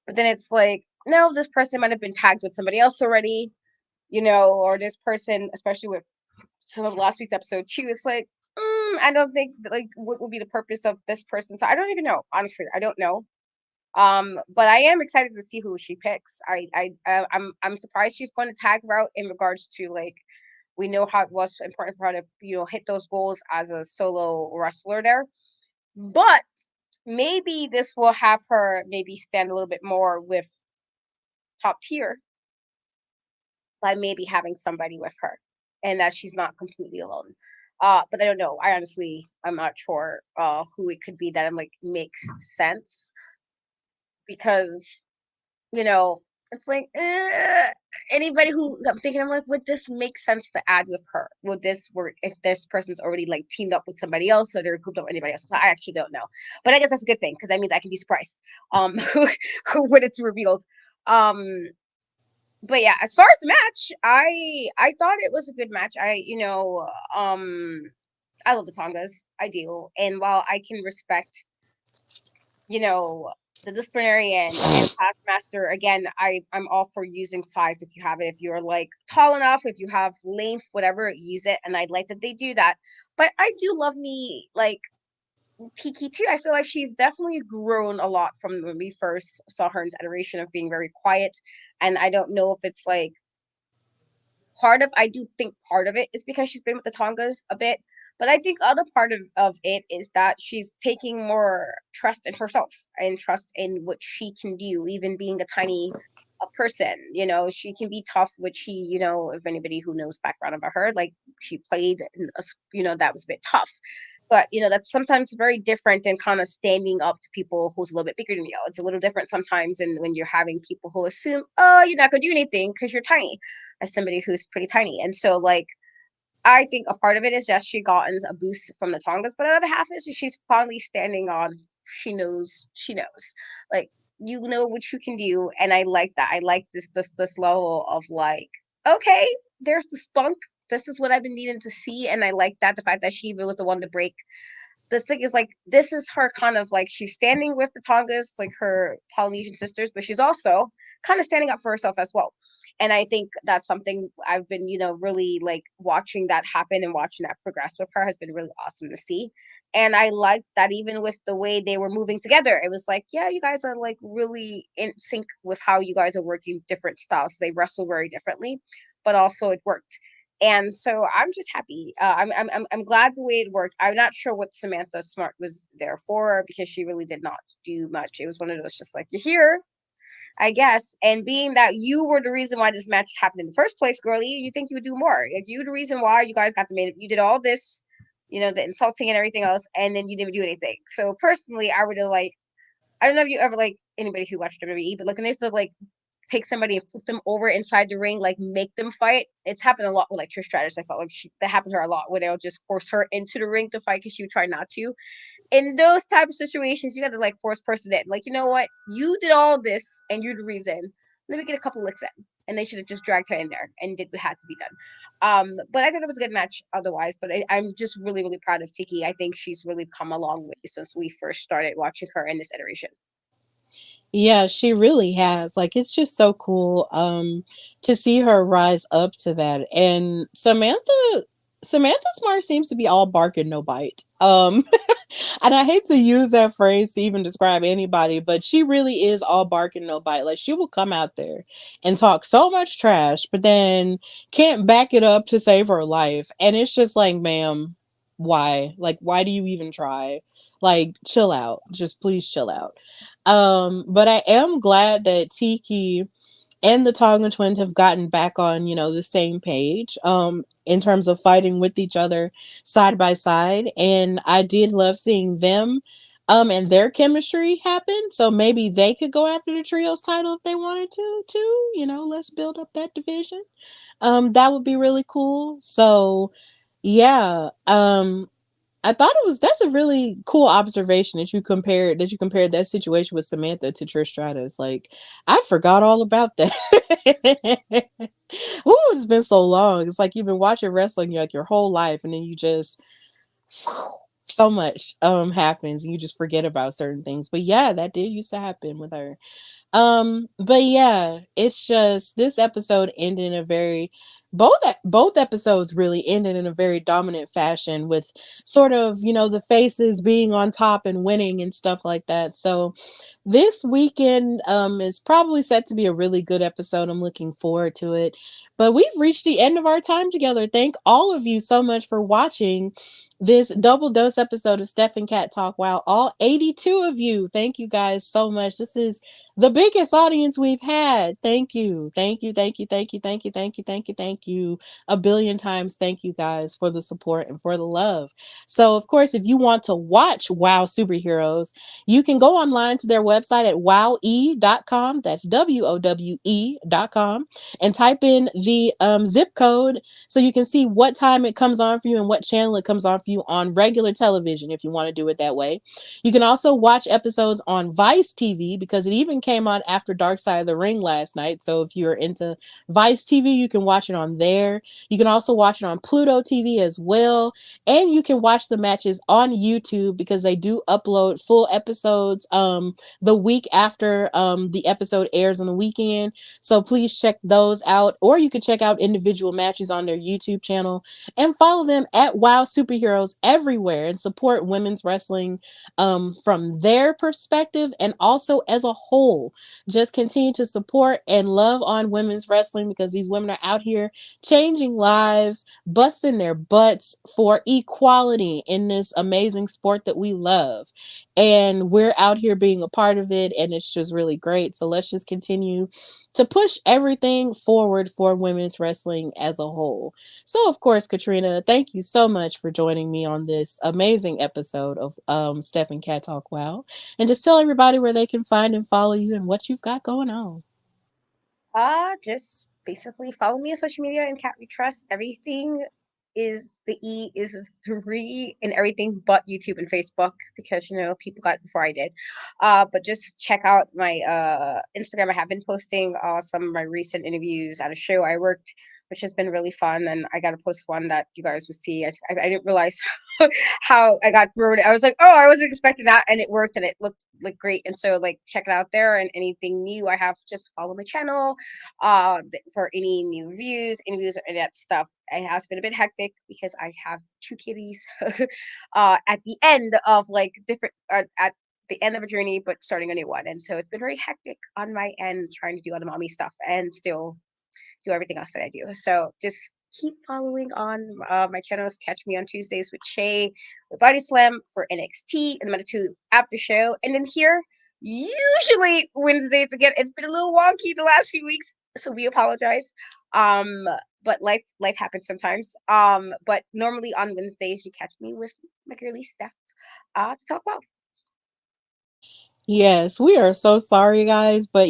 but then it's like, no, this person might have been tagged with somebody else already, or this person, especially with some of last week's episode too. It's like, I don't think like what would be the purpose of this person. So I don't even know. Honestly, I don't know. But I am excited to see who she picks. I'm surprised she's going to tag route in regards to like we know how it was important for her to hit those goals as a solo wrestler there. But maybe this will have her maybe stand a little bit more with Top Tier by maybe having somebody with her and that she's not completely alone. But I don't know. I'm not sure who it could be that I'm like makes sense because it's like anybody who I'm thinking, I'm like, would this make sense to add with her? Would this work if this person's already like teamed up with somebody else or they're grouped up with anybody else? So I actually don't know, but I guess that's a good thing because that means I can be surprised when it's revealed. Um, but yeah, as far as the match, I thought it was a good match. I love the Tongas, I do, and while I can respect you know, the disciplinarian and taskmaster, again, I'm all for using size if you have it. If you're like tall enough, if you have length, whatever, use it. And I'd like that they do that. But I do love me like Tiki too. I feel like she's definitely grown a lot from when we first saw her in this iteration of being very quiet. And I don't know if it's like I do think part of it is because she's been with the Tongas a bit, but I think other part of it is that she's taking more trust in herself and trust in what she can do, even being a tiny a person. She can be tough, which if anybody who knows background about her, like she played in that was a bit tough. But that's sometimes very different than kind of standing up to people who's a little bit bigger than you. It's a little different sometimes, and when you're having people who assume, oh, you're not gonna do anything because you're tiny, as somebody who's pretty tiny. And so, like, I think a part of it is just she gotten a boost from the Tongas, but another half is she's finally standing on. She knows, like what you can do, and I like that. I like this level of like, okay, there's the spunk. This is what I've been needing to see, and I like that the fact that she was the one to break the thing is like this is her kind of like she's standing with the Tongas, like her Polynesian sisters, but she's also kind of standing up for herself as well. And I think that's something I've been, really like watching that happen and watching that progress with her has been really awesome to see. And I like that even with the way they were moving together, it was like, yeah, you guys are like really in sync with how you guys are working different styles. They wrestle very differently, but also it worked. And so I'm just happy. I'm glad the way it worked. I'm not sure what Samantha Smart was there for because she really did not do much. It was one of those just like you're here, I guess. And being that you were the reason why this match happened in the first place, girlie, you think you would do more. Like you the reason why you guys got the main. You did all this, the insulting and everything else, and then you didn't do anything. So personally, I would have like. I don't know if you ever like anybody who watched WWE, but like when they used to like take somebody and flip them over inside the ring, like make them fight. It's happened a lot with like Trish Stratus. I felt like that happened to her a lot where they'll just force her into the ring to fight because she would try not to. In those type of situations, you got to like force person in. Like, you know what? You did all this and you're the reason. Let me get a couple licks in. And they should have just dragged her in there and did what had to be done. But I thought it was a good match otherwise. But I'm just really, really proud of Tiki. I think she's really come a long way since we first started watching her in this iteration. Yeah, she really has. Like it's just so cool to see her rise up to that. And Samantha Smart seems to be all bark and no bite. And I hate to use that phrase to even describe anybody, but she really is all bark and no bite. Like she will come out there and talk so much trash, but then can't back it up to save her life. And it's just like, ma'am, why? Like, why do you even try? Like, chill out. Just please chill out. But I am glad that Tiki and the Tonga twins have gotten back on, the same page in terms of fighting with each other side by side. And I did love seeing them and their chemistry happen. So maybe they could go after the trios title if they wanted to, too. Let's build up that division. That would be really cool. So yeah. I thought that's a really cool observation that you compared that situation with Samantha to Trish Stratus. Like I forgot all about that. Ooh, it's been so long. It's like you've been watching wrestling like your whole life, and then you just so much happens and you just forget about certain things. But yeah, that did used to happen with her. But yeah, it's just this episode ended in a very both episodes really ended in a very dominant fashion with sort of, the faces being on top and winning and stuff like that. So this weekend is probably set to be a really good episode. I'm looking forward to it. But we've reached the end of our time together. Thank all of you so much for watching this double dose episode of Steph and Cat Talk. Wow, all 82 of you. Thank you guys so much. This is The biggest audience we've had. Thank you. Thank you. Thank you. Thank you. Thank you. Thank you. Thank you. Thank you. A billion times. Thank you guys for the support and for the love. So, of course, if you want to watch WoW Superheroes, you can go online to their website at wowe.com. That's WOWE.com, and type in the zip code so you can see what time it comes on for you and what channel it comes on for you on regular television if you want to do it that way. You can also watch episodes on Vice TV because it even came on after Dark Side of the Ring last night. So if you're into Vice TV, you can watch it on there. You can also watch it on Pluto TV as well. And you can watch the matches on YouTube because they do upload full episodes the week after the episode airs on the weekend. So please check those out. Or you can check out individual matches on their YouTube channel and follow them at WoW Superheroes everywhere and support women's wrestling from their perspective and also as a whole. Just continue to support and love on women's wrestling because these women are out here changing lives, busting their butts for equality in this amazing sport that we love. And we're out here being a part of it, and it's just really great. So let's just continue to push everything forward for women's wrestling as a whole. So, of course, Katrina, thank you so much for joining me on this amazing episode of Steph and Cat Talk Wow. And just tell everybody where they can find and follow you and what you've got going on. Just basically follow me on social media and Cat We Trust. Everything is the E is 3 and everything but YouTube and Facebook because people got it before I did. But just check out my Instagram. I have been posting some of my recent interviews at a show I worked, which has been really fun. And I got to post one that you guys will see. I didn't realize how I got through it. I was like, oh, I wasn't expecting that, and it worked, and it looked like great. And so, like, check it out there. And anything new I have, just follow my channel for any new views, interviews, and that stuff. It has been a bit hectic because I have 2 kitties at the end of like different at the end of a journey, but starting a new one. And so it's been very hectic on my end trying to do all the mommy stuff and still do everything else that I do. So just keep following on my channels. Catch me on Tuesdays with Shay, with Body Slam for NXT and the Meta 2 after show. And then here, usually Wednesdays again. It's been a little wonky the last few weeks, so we apologize. But life happens sometimes. But normally on Wednesdays you catch me with my girly Steph to talk about. Yes, we are so sorry, guys, but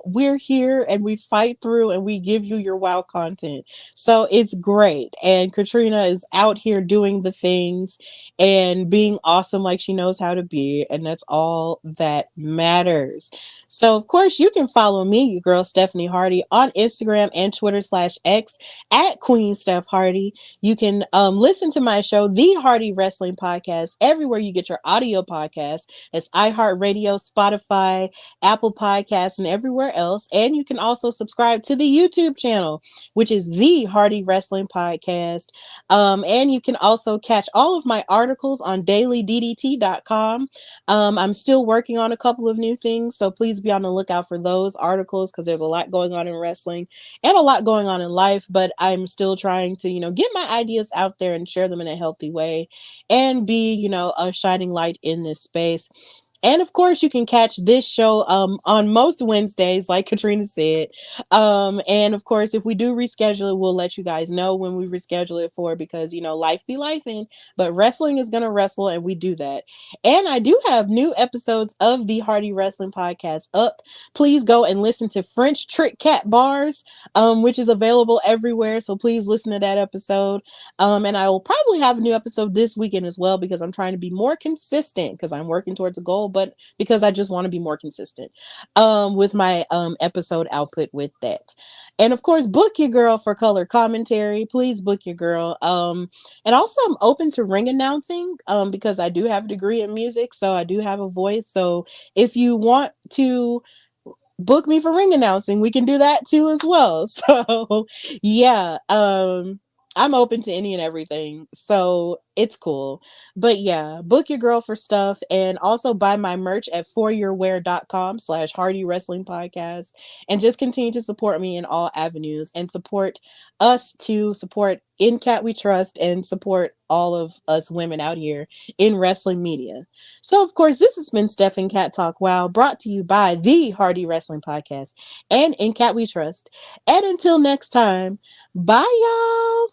we're here and we fight through and we give you your WoW content. So it's great. And Katrina is out here doing the things and being awesome like she knows how to be. And that's all that matters. So, of course, you can follow me, your girl Stephanie Hardy, on Instagram and Twitter/X at Queen Steph Hardy. You can listen to my show, The Hardy Wrestling Podcast, everywhere you get your audio podcast. It's iHeartRadio, Spotify, Apple Podcasts, and everywhere else. And you can also subscribe to the YouTube channel, which is The Hardy Wrestling Podcast. And you can also catch all of my articles on dailyddt.com. I'm still working on a couple of new things, so please be on the lookout for those articles because there's a lot going on in wrestling and a lot going on in life, but I'm still trying to, get my ideas out there and share them in a healthy way and be, a shining light in this space. And of course, you can catch this show on most Wednesdays, like Katrina said. And of course, if we do reschedule it, we'll let you guys know when we reschedule it for because life be lifing, but wrestling is gonna wrestle, and we do that. And I do have new episodes of the Hardy Wrestling Podcast up. Please go and listen to French Trick Cat Bars, which is available everywhere. So please listen to that episode. And I will probably have a new episode this weekend as well because I'm trying to be more consistent because I'm working towards a goal, but because I just want to be more consistent with my episode output with that. And of course, book your girl for color commentary. Please book your girl. And also I'm open to ring announcing because I do have a degree in music, so I do have a voice. So if you want to book me for ring announcing, we can do that too as well. So yeah, I'm open to any and everything, so it's cool. But yeah, book your girl for stuff and also buy my merch at foryourwear.com/Hardy Wrestling Podcast, and just continue to support me in all avenues and support us to support in Cat We Trust and support all of us women out here in wrestling media. So, of course, this has been Steph and Cat Talk Wow, brought to you by the Hardy Wrestling Podcast and In Cat We Trust. And until next time, bye, y'all.